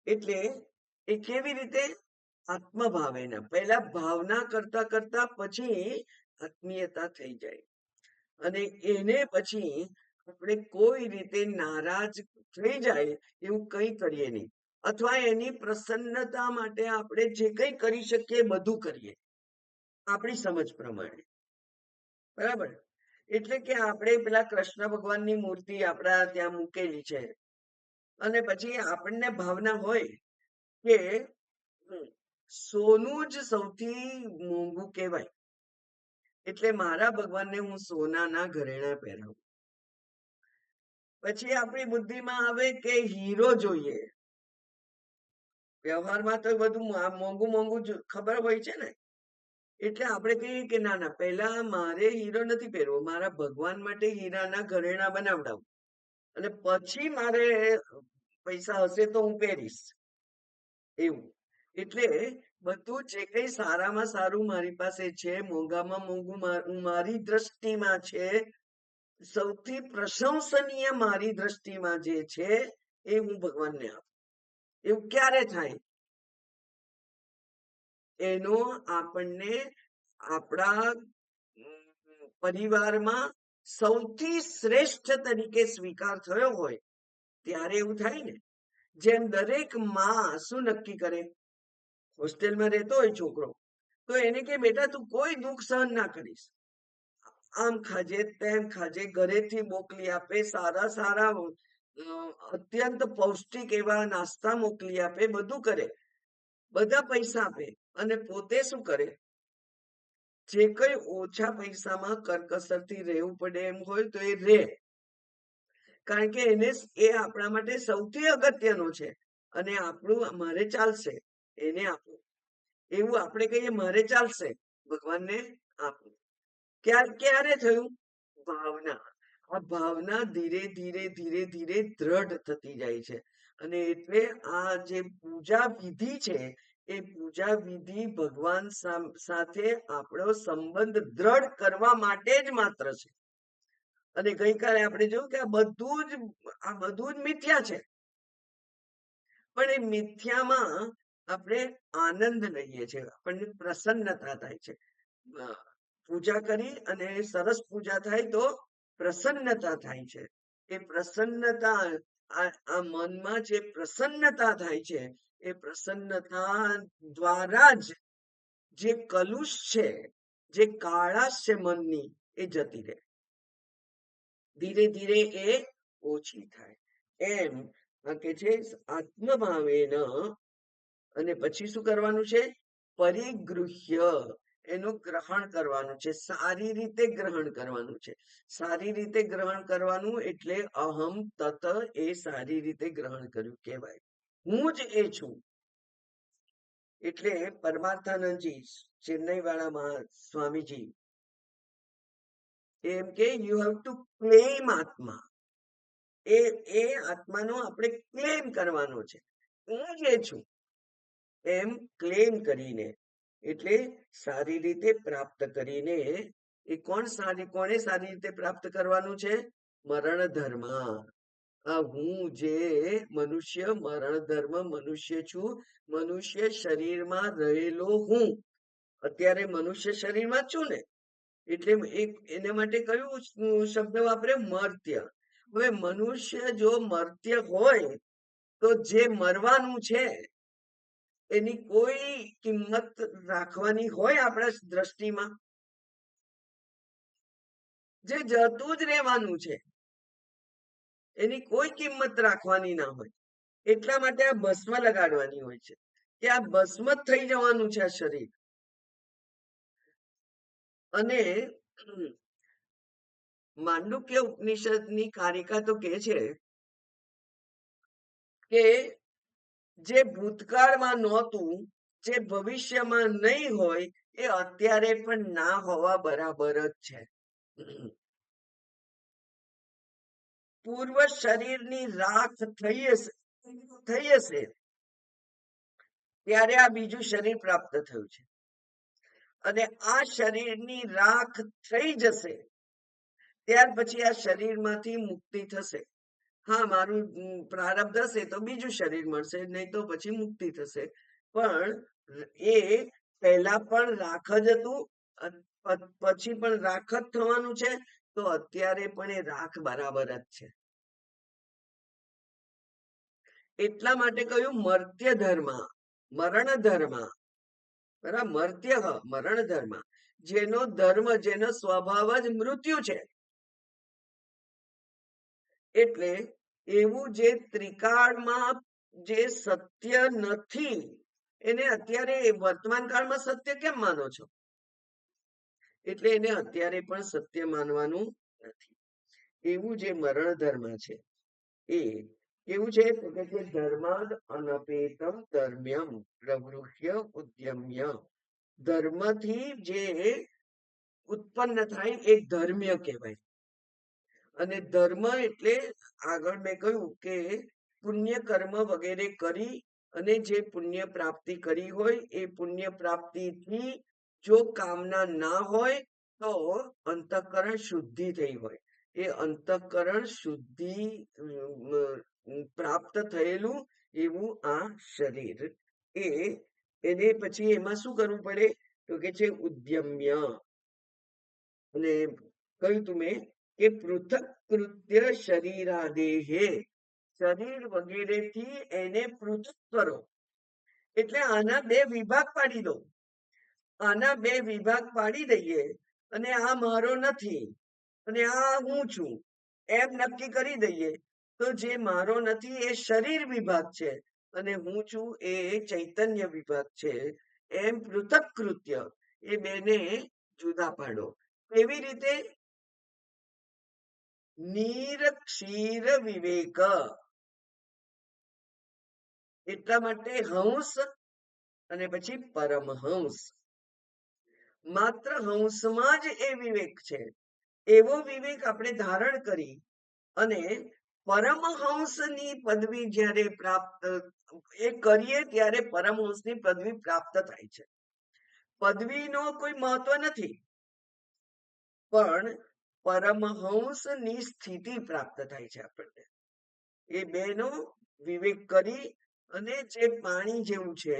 એટલે એ કેવી રીતે? આત્મભાવેના. પહેલા ભાવના કરતા કરતા પછી આત્મીયતા થઈ જાય. અને એને પછી આપણે કોઈ રીતે નારાજ થઈ જાય એવું કંઈ કરીએ નહીં. અથવા એની પ્રસન્નતા માટે આપણે જે કંઈ કરી શકીએ બધું કરીએ આપણી સમજ પ્રમાણે. બરાબર. એટલે કે આપણે પેલા કૃષ્ણ ભગવાનની મૂર્તિ આપણા ત્યાં મૂકેલી છે, અને પછી આપણને ભાવના હોય કે સોનું જ સૌથી મોંઘું કહેવાય, એટલે મારા ભગવાનને હું સોનાના ઘરેણા પહેરાવું. પછી આપણી બુદ્ધિમાં આવે કે હીરો જોઈએ. વ્યવહારમાં તો બધું મોંઘું મોંઘું ખબર હોય છે ને. એટલે આપણે કહીએ કે ના ના, પહેલા મારે હીરો નથી પહેરવો, મારા ભગવાન માટે હીરાના ઘરેણા બનાવડાવું અને પછી મારે પૈસા હશે તો હું પહેરીશ, એવું. એટલે બધું જે કંઈ સારામાં સારું મારી પાસે છે, મોંઘામાં મોંઘું મારી દ્રષ્ટિમાં છે, સૌથી પ્રશંસનીય મારી દ્રષ્ટિમાં જે છે એ હું ભગવાનને આપું. એવું ક્યારે થાય? એનો આપણને આપણા પરિવારમાં સૌથી શ્રેષ્ઠ તરીકે સ્વીકાર થયો હોય ત્યારે એવું થાય ને. જેમ દરેક માં શું નક્કી કરે? હોસ્ટેલમાં રહેતો હોય છોકરો, તો એને કે બેટા તું કોઈ દુઃખ સહન ના કરીશ, આમ ખાજે તેમ ખાજે, ઘરેથી મોકલી આપે, સારા સારા અત્યંત પૌષ્ટિક એવા નાસ્તા મોકલી આપે, બધું કરે, બધા પૈસા આપે, અને પોતે શું કરે? જે કઈ ઓછા પૈસામાં કરકસરથી રહેવું પડે એમ હોય તો એ રે, કારણ કે એને એ આપણા માટે સૌથી અગત્યનો છે અને આપણું મારે ચાલશે એને આપવું. એવું આપણે કહીએ મારે ચાલશે, ભગવાનને આપવું. ક્યારે થયું? ભાવના. આ ભાવના ધીરે ધીરે ધીરે ધીરે દ્રઢ થતી જાય છે, અને એટલે આ જે પૂજા વિધિ છે એ પૂજા વિધિ ભગવાન સાથે આપણો સંબંધ દ્રઢ કરવા માટે જ માત્ર છે. અને ગઈકાલે આપણે જોયું કે આ બધું જ મિથ્યા છે, પણ એ મિથ્યામાં આપણે આનંદ લઈએ છીએ, આપણને પ્રસન્નતા થાય છે. પૂજા કરી અને સરસ પૂજા થાય તો પ્રસન્નતા થાય છે. એ પ્રસન્નતા, આ મનમાં જે પ્રસન્નતા થાય છે એ પ્રસન્નતા દ્વારા જ જે કલુષ છે, જે કાળાશ છે મનની, એ જતી રહે, ધીરે ધીરે એ ઓછી થાય. એમ કે છે આત્મભાવેન. અને પછી શું કરવાનું છે? પરિગૃહ્ય, એનું ગ્રહણ કરવાનું છે, સારી રીતે ગ્રહણ કરવાનું છે. સારી રીતે ગ્રહણ કરવાનું એટલે અહમ તત, એ સારી રીતે ગ્રહણ કર્યું કહેવાય. હું જ એ છું. એટલે પરમાર્થાનંદજી, ચેન્નઈ વાળા સ્વામીજી એમ કે યુ હેવ ટુ ક્લેમ આત્મા. એ આત્માનો આપણે ક્લેમ કરવાનો છે. હું જે છું એમ ક્લેમ કરીને, એટલે સારી રીતે પ્રાપ્ત કરીને. એ કોણે સારી રીતે પ્રાપ્ત કરવાનું છે? મરણ ધર્મ. આ હું જે મનુષ્ય મરણ ધર્મ મનુષ્ય છું, મનુષ્ય શરીરમાં રહેલો હું અત્યારે મનુષ્ય શરીરમાં છું ને, એટલે એના માટે કયું શબ્દ વાપરે? મર્ત્ય. હવે મનુષ્ય જો મર્ત્ય હોય તો જે મરવાનું છે એની કોઈ કિંમત રાખવાની હોય આપણા દ્રષ્ટિમાં? જે જતું જ રહેવાનું છે એની કોઈ કિંમત રાખવાની ના હોય. એટલા માટે આ ભસ્મ લગાડવાની હોય છે, કે આ ભસ્મ જ થઈ જવાનું છે આ શરીર. અને માંડુક્ય ઉપનિષદની કારિકા તો કહે છે કે જે ભૂતકાળમાં નહોતું, જે ભવિષ્યમાં નહીં હોય, એ અત્યારે પણ ના હોવા બરાબર જ છે. પૂર્વ શરીરની રાખ થઈ હશે ત્યારે આ બીજું શરીર પ્રાપ્ત થયું છે, અને આ શરીરની રાખ થઈ જશે ત્યાર પછી આ શરીરમાંથી મુક્તિ થશે. હા, મારું પ્રારબ્ધ હશે તો બીજું શરીર મળશે, નહીં તો પછી મુક્તિ થશે. પણ એ પહેલા પણ રાખ જ હતું, પછી પણ રાખ જ થવાનું છે, તો અત્યારે પણ એ રાખ બરાબર જ છે. એટલા માટે કહ્યું મર્ત્ય ધર્મ, મરણ ધર્મ. બરાબર? મર્ત્ય મરણ ધર્મ, જેનો ધર્મ, જેનો સ્વભાવ જ મૃત્યુ છે. એટલે એવું જે ત્રિકાળમાં જે સત્ય નથી, એને અત્યારે વર્તમાન કાળમાં સત્ય કેમ માનો છો? એટલે એને અત્યારે પણ સત્ય માનવાનું નથી. એવું જે મરણ ધર્મ છે એ કેવું છે? તો કે ધર્માદ અનપેતમ ધર્મ્યમ પ્રવૃહ્ય ઉદ્યમ્ય. ધર્મથી જે ઉત્પન્ન થાય એ ધર્મ્ય કહેવાય. અને ધર્મ એટલે આગળ મેં કહ્યું કે પુણ્ય કર્મ વગેરે કરી અને જે પુણ્ય પ્રાપ્તિ કરી હોય એ પુણ્ય પ્રાપ્તિથી જો કામના ના હોય તો અંતઃકરણ શુદ્ધિ થઈ હોય. એ અંતઃકરણ શુદ્ધિ પ્રાપ્ત થયેલું એવું આ શરીર. એ એને પછી એમાં શું કરવું પડે તો કે છે ઉદ્યમ્ય. અને કહ્યું તું મેં કે પૃથક કૃત્ય શરીરાદેહે, શરીર વગેરેથી એને પૃથક કરો. એટલે આના બે વિભાગ પાડી દો. આના બે વિભાગ પાડી દઈએ અને આ મારો નથી અને આ હું છું એમ નક્કી કરી દઈએ તો જે મારો નથી એ શરીર વિભાગ છે અને હું છું એ ચૈતન્ય વિભાગ છે. એમ પૃથક કૃત્ય એ બેને જુદા પાડો. એવી રીતે નીર ક્ષીર વિવેક, એટલા માટે હંસ અને પછી પરમહંસ. માત્ર હંસમાં જ એ વિવેક છે. એવો વિવેક આપણે ધારણ કરી અને પરમહંસની પદવી જ્યારે પ્રાપ્ત એ કરીએ ત્યારે પરમહંસની પદવી પ્રાપ્ત થાય છે. પદવીનો કોઈ મહત્વ નથી, પણ પરમહંસની સ્થિતિ પ્રાપ્ત થાય છે આપણને. એ બેનો વિવેક કરી અને જે પાણી જેવું છે,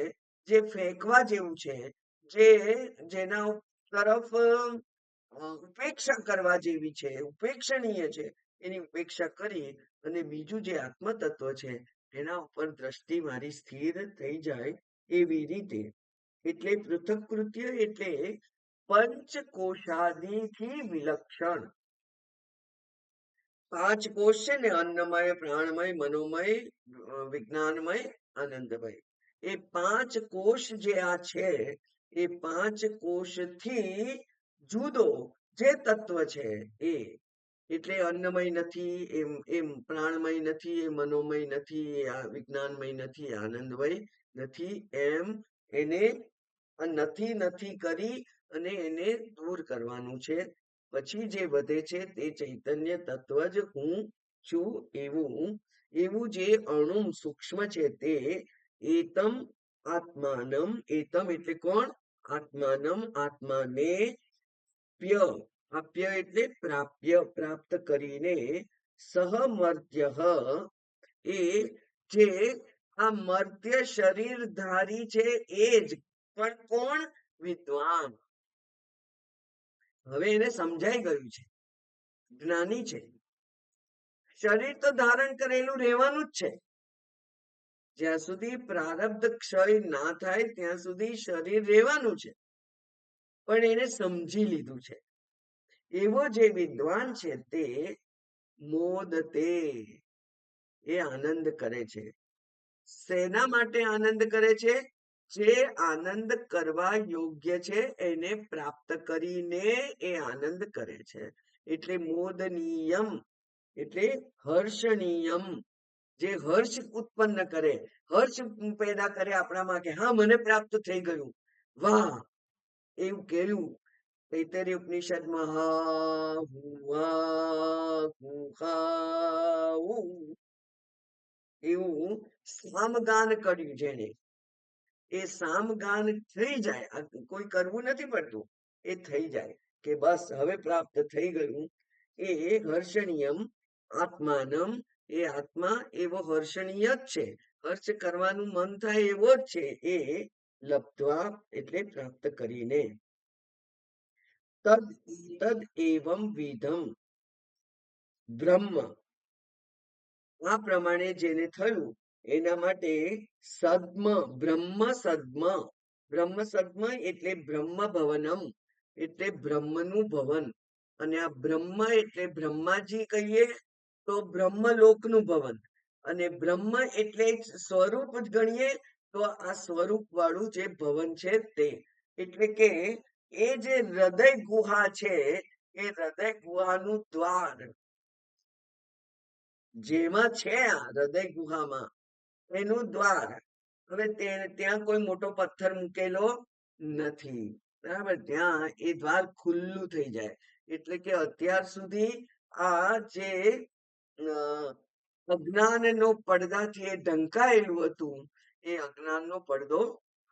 જે ફેંકવા જેવું છે, જે જેના તરફ ઉપેક્ષા કરવા જેવી છે, ઉપેક્ષણીય છે, એની ઉપેક્ષા કરી અને બીજું જે આત્મ તત્વ છે એના ઉપર દ્રષ્ટિ મારી સ્થિર થઈ જાય એવી રીતે. એટલે પૃથક કૃત્ય એટલે પંચકોશાદિથી વિલક્ષણ. પાંચ કોષ છે ને, અન્નમય, પ્રાણમય, મનોમય, વિજ્ઞાનમય, આનંદમય. એ પાંચ કોષ જે આ છે એ પાંચ કોષથી જુદો જે તત્વ છે એ, એટલે અન્નમય નથી, એમ પ્રાણમય નથી, એ મનોમય નથી, એ વિજ્ઞાનમય નથી, આનંદમય નથી, એમ એને નથી નથી કરી અને એને દૂર કરવાનું છે. પછી જે વધે છે તે ચૈતન્ય તત્વ જ હું છું એવું. એવું જે અણુ સૂક્ષ્મ છે તે એતમ આત્માનમ, એતમ એટલે કોણ? આત્માનમ, આત્માને પ્ય, આપ્ય એટલે પ્રાપ્ય, પ્રાપ્ત કરીને સહમર્ત્ય, એ જે આ મર્ત્ય શરીરધારી છે એ જ, પણ કોણ? વિદ્વાન. હવે એને સમજાઈ ગયું છે, જ્ઞાની છે. શરીર તો ધારણ કરેલું રહેવાનું જ છે. જ્યાં સુધી પ્રારબ્ધ ક્ષય ના થાય ત્યાં સુધી શરીર રહેવાનું છે, પણ એને સમજી લીધું છે. એવો જે વિદ્વાન છે તે મોદતે, એ આનંદ કરે છે. શેના માટે આનંદ કરે છે? જે આનંદ કરવા યોગ્ય છે એને પ્રાપ્ત કરીને એ આનંદ કરે છે. એટલે મોદનીયમ એટલે હર્ષણીયમ, જે હર્ષ ઉત્પન્ન કરે, હર્ષ પેદા કરે આપણામાં કે હા મને પ્રાપ્ત થઈ ગયું, વાહ, એવું કેવું તૈતરીય ઉપનિષદમાં હા એવું સામગાન કર્યું જેને, એ સામગાન થઈ જાય, કોઈ કરવું નથી પડતું, એ થઈ જાય કે બસ હવે પ્રાપ્ત થઈ ગયું. એ હર્ષણીયમ આત્માનમ, એ આત્મા એવો હર્ષણીય જ છે, હર્ષ કરવાનું મન થાય એવો જ છે. એ લબ્ધ્વા એટલે પ્રાપ્ત કરીને. તદ તદ એવમ વિધમ બ્રહ્મ, આ પ્રમાણે જેને થયું એના માટે સદ્મ, બ્રહ્મ સદ્મ, બ્રહ્મ સદ્મ એટલે બ્રહ્મ ભવનમ, એટલે બ્રહ્મનું ભવન. અને આ બ્રહ્મ એટલે બ્રહ્માજી કહીએ તો બ્રહ્મલોકનું ભવન, અને બ્રહ્મ એટલે સ્વરૂપ જ ગણીએ તો આ સ્વરૂપ વાળું જે ભવન છે તે. એટલે કે એ જે હૃદય ગુહા છે એ હૃદય ગુહાનું દ્વાર, જેમાં છે આ હૃદય ગુહામાં એનું દ્વાર. હવે ત્યાં કોઈ મોટો પથ્થર મૂકેલો નથી. બરાબર, ત્યાં એ દ્વાર ખુલ્લું થઈ જાય. એટલે કે અત્યાર સુધી આ જે અજ્ઞાનનો પડદાથી એ ઢંકાયેલું હતું, એ અજ્ઞાનનો પડદો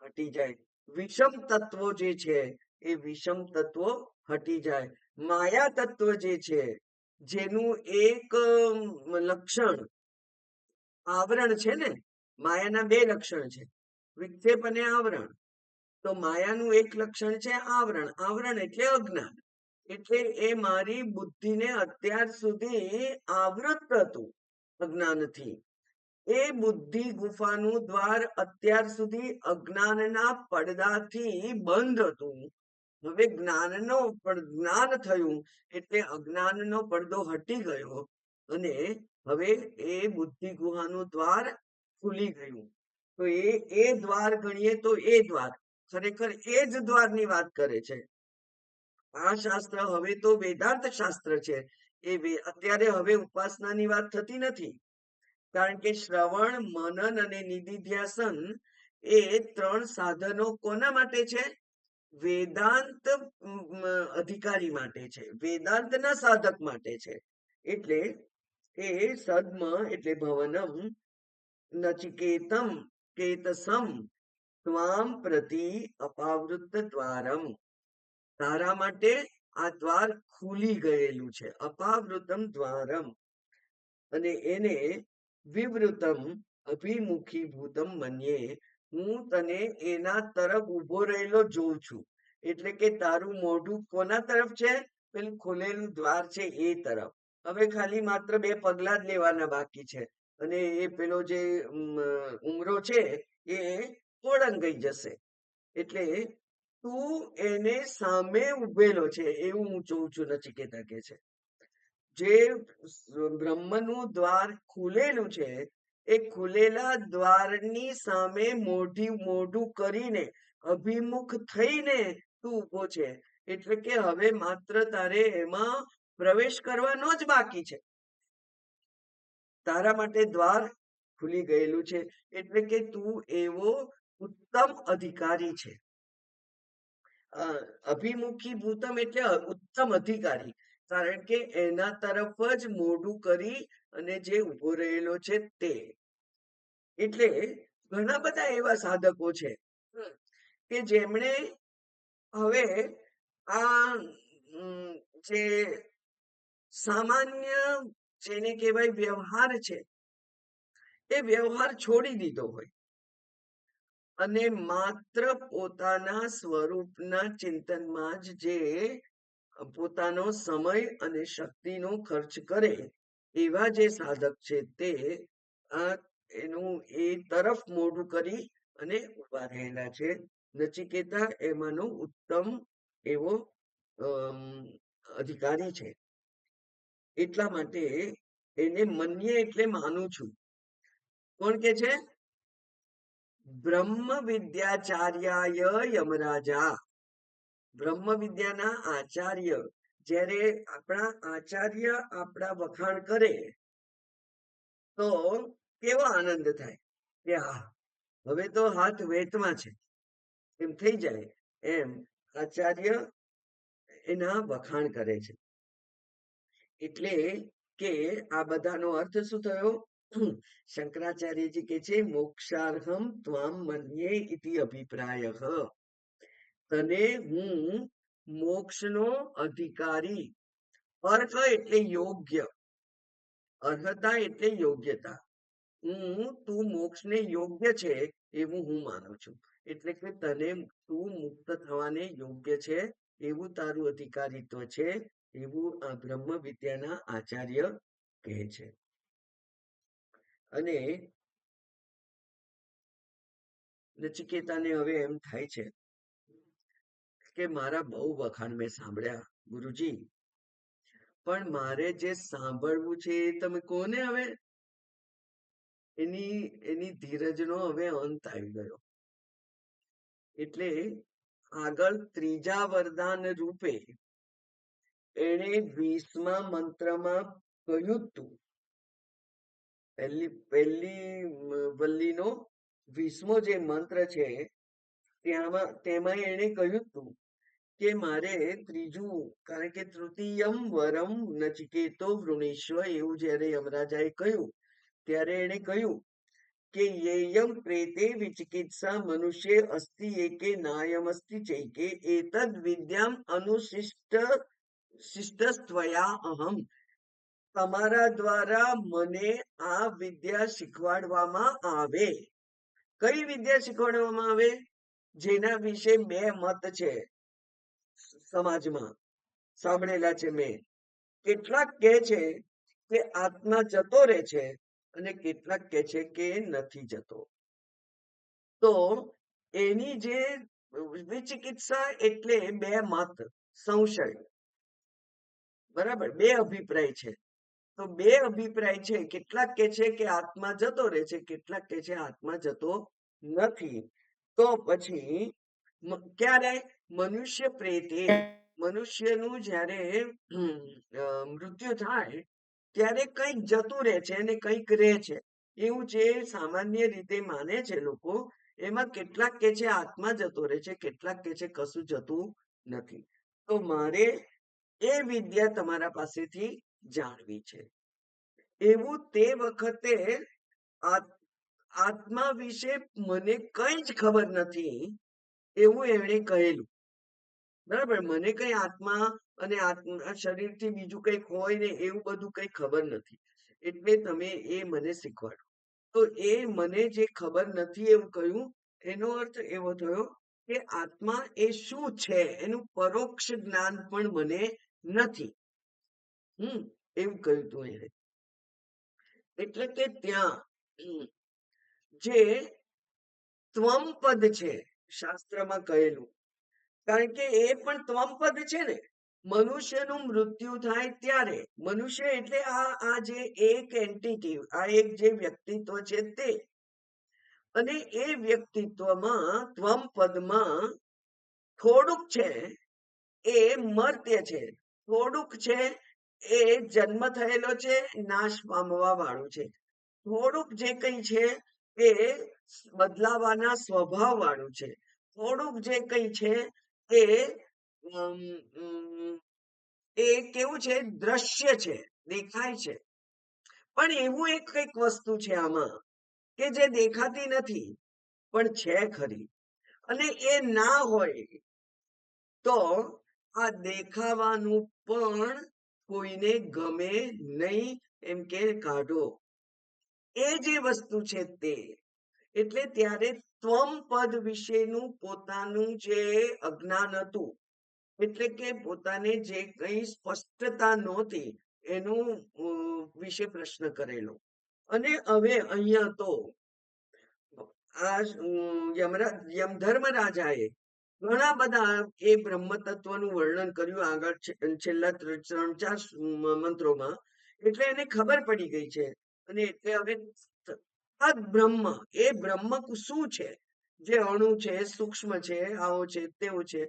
હટી જાય. વિષમ તત્વો જે છે એ વિષમ તત્વો હટી જાય. માયા તત્વ જે છે, જેનું એક લક્ષણ આવરણ છે ને, માયાના બે લક્ષણ છે, વિક્ષેપ અને આવરણ. તો માયાનું એક લક્ષણ છે આવરણ. આવરણ એટલે અજ્ઞાન. એટલે એ મારી બુદ્ધિને અત્યાર સુધી આવૃત હતું અજ્ઞાનથી. એ બુદ્ધિ ગુફાનું દ્વાર અત્યાર સુધી અજ્ઞાનના પડદાથી બંધ હતું. હવે જ્ઞાન થયું એટલે અજ્ઞાનનો પડદો હટી ગયો અને હવે એ બુદ્ધિ ગુહાનું દ્વાર ખુલી ગયું. તો એ દ્વાર ગણીએ તો એ દ્વાર ખરેખર એ જ દ્વારની વાત કરે છે. આ શાસ્ત્ર હવે તો વેદાંત શાસ્ત્ર છે. અત્યારે હવે ઉપાસનાની વાત થતી નથી. કારણ કે શ્રવણ, મનન અને નિધિધ્યાસન એ ત્રણ સાધનો કોના માટે છે? વેદાંત અધિકારી માટે છે, વેદાંતના સાધક માટે છે. એટલે એ સદ્મ એટલે ભવનમ નચિકેતમ કેતસમ ત્વામ પ્રતિ અપાવૃત દ્વારમ. તારા માટે આ દ્વાર ખુલી ગયેલું છે, અપાવૃતમ દ્વારમ. અને એને વિવૃતમ અભિમુખીભૂતમ મન્યે, હું તને એના તરફ ઊભો રહેલો જોઉં છું. એટલે કે તારું મોઢું કોના તરફ છે? પેલું ખોલેલું દ્વાર છે એ તરફ. હવે ખાલી માત્ર બે પગલા જ લેવાના બાકી છે અને એ પેલો જે ઉમરો છે એ ઓળંગાઈ જશે. એટલે તું એને સામે ઉભેલો છે એવું હું જોઉં છું, નચિકેતા કે છે. જે બ્રહ્મનું દ્વાર ખુલેલું છે, એ ખુલેલા દ્વારની સામે મોઢું કરીને અભિમુખ થઈને તું ઊભો છે. એટલે કે હવે માત્ર તારે એમાં પ્રવેશ કરવાનો જ બાકી છે. તારા માટે દ્વાર ખુલી ગયેલું છે. એટલે કે તું એવો ઉત્તમ અધિકારી છે. અભિમુખી ભૂતમ એટલે ઉત્તમ અધિકારી. કારણ કે એના તરફ જ મોઢું કરી અને જે ઉભો રહેલો છે તે. એટલે ઘણા બધા એવા સાધકો છે કે જેમણે હવે આ જે સામાન્ય જેને કહેવાય વ્યવહાર છે, એ વ્યવહાર છોડી દીધો હોય અને માત્ર પોતાના સ્વરૂપના ચિંતનમાં જ જે પોતાનો સમય અને શક્તિનો ખર્ચ કરે એવા જે સાધક છે તે એનું એ તરફ મોઢું કરી અને ઉભા રહેલા છે. નચિકેતા એમાંનો ઉત્તમ એવો અધિકારી છે. એટલા માટે એને મન્ય એટલે માનું છું. કોણ કે છે? બ્રહ્મ વિદ્યાચાર્યાય યમરાજા. બ્રહ્મ વિદ્યાના આચાર્ય, જ્યારે આપણા આચાર્ય આપણા વખાણ કરે તો કેવો આનંદ થાય કે હા, હવે તો હાથ વેતમાં છે એમ થઈ જાય. એમ આચાર્ય એના વખાણ કરે છે. એટલે કે આ બધાનો અર્થ શું થયો? શંકરાચાર્યજી કે છે મોક્ષાર્હમ ત્વામ મન્યે ઇતિ અભિપ્રાયઃ. તને હું મોક્ષનો અધિકારી, અર્થ એટલે યોગ્ય, અર્હતા એટલે યોગ્યતા, તું મોક્ષને યોગ્ય છે એવું હું માનું છું. એટલે કે તને તું મુક્ત થવાને યોગ્ય છે એવું તારું અધિકારીત્વ છે એવું આ બ્રહ્મ વિદ્યાના આચાર્ય કહે છે. અને નચિકેતાને હવે એમ થાય છે કે મારા બહુ વખાણ મેં સાંભળ્યા ગુરુજી, પણ મારે જે સાંભળવું છે એ તમે કોને? હવે એની ધીરજનો હવે અંત આવી ગયો. એટલે આગળ ત્રીજા વરદાન રૂપે એણે 20મા મંત્રમાં કહ્યું તું, પહેલી વલ્લીનો 20મો જે મંત્ર છે તેમાં એણે કહ્યું હતું કે મારે ત્રીજું, કારણ કે તૃતીયમ વરમ નચિકેતો વૃણીશ્વ, એવું જ્યારે યમરાજાએ કહ્યું ત્યારે એણે કહ્યું કે યેયમ પ્રેતે વિચિકિત્સા મનુષ્ય અસ્તિ એકે નાયમસ્તિ ચૈકે એતદ વિદ્યામ શિષ્ટસ્ત્વયા અહમ. તમારા દ્વારા મને આ વિદ્યા શીખવાડવામાં આવે. કઈ વિદ્યા શીખવાડવામાં આવે? જેના વિશે બે મત છે સમાજમાં, સાંભળેલા છે મેં. કેટલાક કહે છે કે આત્મા જતો રહે છે અને કેટલાક કહે છે કે નથી જતો. તો એની જે વિચિકિત્સા એટલે બે મત, સંશય, બરાબર, બે અભિપ્રાય છે. તો બે અભિપ્રાય છે. કેટલાક કે છે કે આત્મા જતો રહે છે, કેટલાક કે છે આત્મા જતો નથી. તો પછી ક્યારે મનુષ્ય પ્રેતે, મનુષ્યનું જ્યારે મૃત્યુ થાય ત્યારે કંઈક જતું રહે છે અને કંઈક રહે છે, એવું જે સામાન્ય રીતે માને છે લોકો. એમાં કેટલાક કે છે આત્મા જતો રહે છે, કેટલાક કે છે કશું જતું નથી. તો મારે એ વિદ્યા તમારા પાસેથી જાણવી છે. એવું તે વખતે આત્મા વિશે મને કઈ જ ખબર નથી એવું એમણે કહેલું. બરાબર, મને કઈ આત્મા અને શરીરથી બીજું કંઈક હોય ને એવું બધું કઈ ખબર નથી, એટલે તમે એ મને શીખવાડો. તો એ મને જે ખબર નથી એવું કહ્યું, એનો અર્થ એવો થયો કે આત્મા એ શું છે એનું પરોક્ષ જ્ઞાન પણ મને નથી. એવું કહ્યું તું એને. એટલે કે ત્યાં જે ત્વમ પદ છે શાસ્ત્રમાં કહેલું, કારણ કે એ પણ ત્વમ પદ છે ને. મનુષ્યનું મૃત્યુ થાય ત્યારે, મનુષ્ય એટલે આ જે એક એન્ટિટી, આ એક જે વ્યક્તિત્વ છે તે, અને એ વ્યક્તિત્વમાં ત્વમ પદમાં થોડુંક છે એ મર્ત્ય છે, થોડુંક છે એ જન્મ થયેલો છે, નાશ પામવા વાળું છે, થોડુંક જે કંઈ છે એ બદલાવાના સ્વભાવ વાળું છે, થોડુંક જે કંઈ છે એ કેવું છે, દ્રશ્ય છે, દેખાય છે. પણ એવું એક કંઈક વસ્તુ છે આમાં કે જે દેખાતી નથી પણ છે ખરી, અને એ ના હોય તો આ દેખાવાનું પણ કોઈને ગમે નહીં, એમ કે કાઢો. એ જે વસ્તુ છે તે, એટલે ત્યારે ત્વમ પદ વિશેનું પોતાનું જે અજ્ઞાન હતું, એટલે કે પોતાને જે કંઈ સ્પષ્ટતા નહોતી એનું વિશે પ્રશ્ન કરેલો. અને હવે અહીંયા તો આ યમધર્મરાજાએ ઘણા બધા એ બ્રહ્મ તત્વનું વર્ણન કર્યું આગળ છેલ્લા 3-4 મંત્રોમાં. એટલે એને ખબર પડી ગઈ છે, અને એટલે હવે બ્રહ્મ, એ બ્રહ્મ શું છે, જે અણુ છે, સૂક્ષ્મ છે, આવો છે, તેવો છે,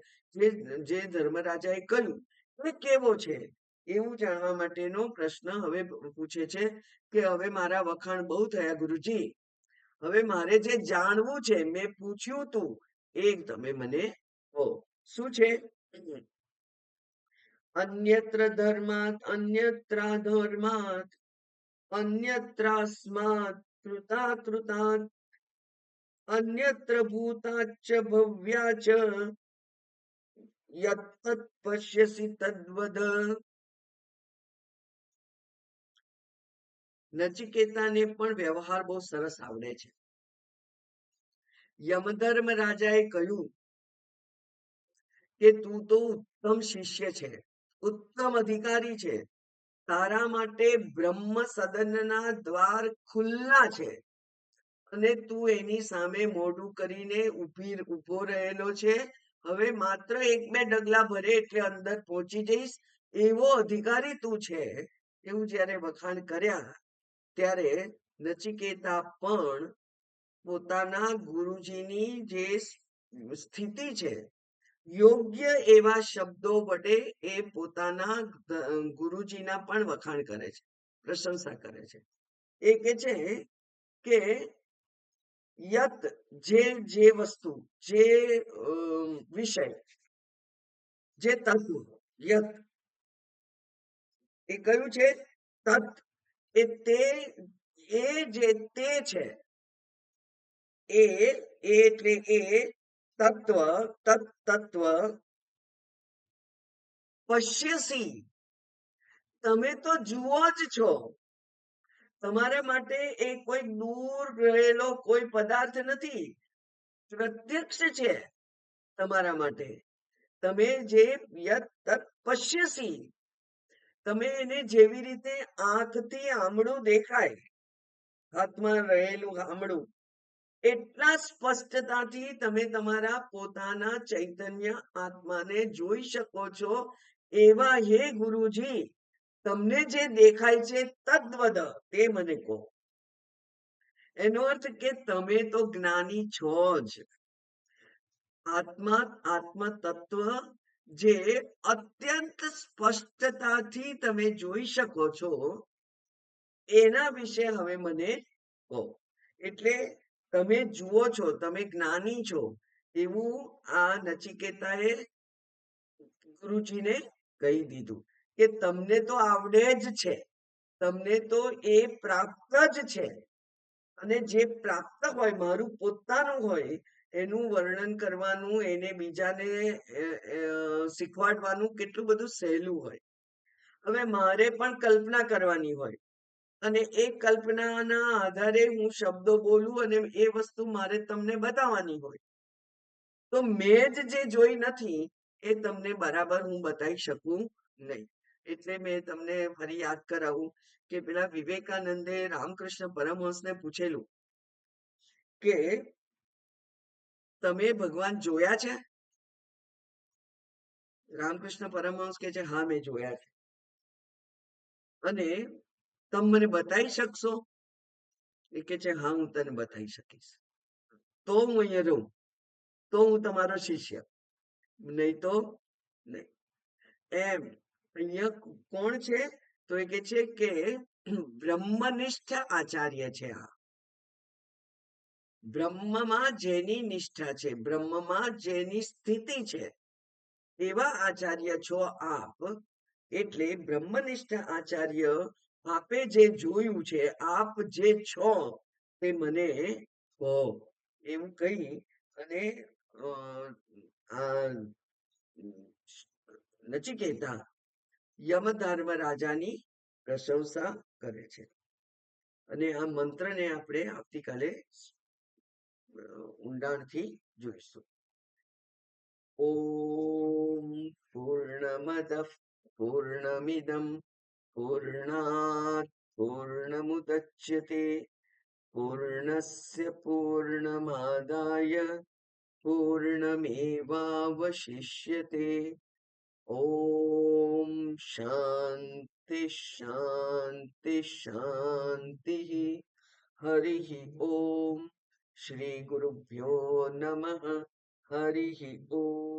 જે ધર્મરાજાએ કહ્યું એ કેવો છે એવું જાણવા માટેનો પ્રશ્ન હવે પૂછે છે કે હવે મારા વખાણ બહુ થયા ગુરુજી, હવે મારે જે જાણવું છે, મેં પૂછ્યું તું એ તમે મને કહો. શું છે? અન્યત્ર ધર્માત અન્યત્રાધર્માત અન્યત્રાસ્માત કૃતાત અન્યત્ર ભૂતાચ્ચ ભવ્યાચ યત્ પશ્યસી તદ્વદ. નચિકેતાને પણ વ્યવહાર બહુ સરસ આવડે છે. યમધર્મ રાજાએ કહ્યું કે તું તો ઉત્તમ શિષ્ય છે, ઉત્તમ અધિકારી છે, તારા માટે બ્રહ્મ સદનના દ્વાર ખુલ્લા છે, અને તું એની સામે મોઢું કરીને ઊભો રહેલો છે. હવે માત્ર 1-2 ડગલા ભરે એટલે અંદર પહોંચી જઈશ, એવો અધિકારી તું છે, એવું જ્યારે વખાણ કર્યા ત્યારે નચિકેતા પણ પોતાના ગુરુજીની જે સ્થિતિ છે, યોગ્ય એવા શબ્દો વડે એ પોતાના ગુરુજીના પણ વખાણ કરે છે, પ્રશંસા કરે છે. એ કે છે કે યત જે વસ્તુ, જે વિષય, જે તત્વ, યત એ કયું છે? તત. એ તે, એ જે તે છે, એ એટલે એ તત્વ, તત્વ પશ્યસી, તમે તો જુઓ જ છો. તમારા માટે એ કોઈ દૂર રહેલો કોઈ પદાર્થ નથી, પ્રત્યક્ષ છે તમારા માટે. તમે જે યત તત પશ્યસી, તમે એને જેવી રીતે આંખથી આમળું દેખાય, હાથમાં રહેલું આમળું, એટલા સ્પષ્ટતાથી તમે તમારા પોતાના ચૈતન્ય આત્માને જોઈ શકો છો. એવા હે ગુરુજી, તમને જે દેખાય છે તદ્વદ તે મને કહો. એનો અર્થ કે તમે તો જ્ઞાની છો જ. આત્મા, આત્મ તત્વ જે અત્યંત સ્પષ્ટતાથી તમે જોઈ શકો છો, એના વિશે હવે મને કહો. એટલે તમે જુઓ છો, તમે જ્ઞાની છો, એવું આ નચિકેતાએ ગુરુજીને કહી દીધું કે તમને તો આવડે જ છે, તમને તો એ પ્રાપ્ત જ છે. અને જે પ્રાપ્ત હોય, મારું પોતાનું હોય, એનું વર્ણન કરવાનું, એને બીજાને શીખવાડવાનું કેટલું બધું સહેલું હોય. હવે મારે પણ કલ્પના કરવાની હોય, અને એ કલ્પનાના આધારે હું શબ્દો બોલું અને એ વસ્તુ મારે તમને બતાવવાની હોય, તો મેં જે જોઈ નથી એ તમને બરાબર હું બતાવી શકું નહીં. એટલે મેં તમને ફરી યાદ કરાવું કે પેલા વિવેકાનંદે રામકૃષ્ણ પરમહંસને પૂછેલું કે તમે ભગવાન જોયા છે? રામકૃષ્ણ પરમહંસ કે છે, હા મેં જોયા છે. અને તમે મને બતાવી શકશો? એ કે છે, હા હું તને બતાવી શકીશ. તો હું અહીંયા રહું, તો હું તમારો શિષ્ય, નહીં તો નહીં. એમ અહીંયા કોણ છે? તો એ કે છે કે બ્રહ્મનિષ્ઠ આચાર્ય છે આ. બ્રહ્મમાં જેની નિષ્ઠા છે, બ્રહ્મમાં જેની સ્થિતિ છે, એવા આચાર્ય છો આપ. એટલે બ્રહ્મનિષ્ઠ આચાર્ય, આપે જે જોયું છે, આપ જે છો તે મને કહો. એવું કહી અને નચિકેતા યમધર્મ રાજાની પ્રશંસા કરે છે. અને આ મંત્રને આપણે આવતીકાલે ઊંડાણથી જોઈશું. ઓમ પૂર્ણમદ પૂર્ણમિદમ પૂર્ણાત પૂર્ણમુદચ્યતે પૂર્ણસ્ય પૂર્ણમાદાય પૂર્ણમેવાવશિષ્યતે. ઓમ શાંતિ શાંતિ શાંતિ. હરિ ઓમ. શ્રી ગુરુભ્યો નમઃ. હરિ ઓમ.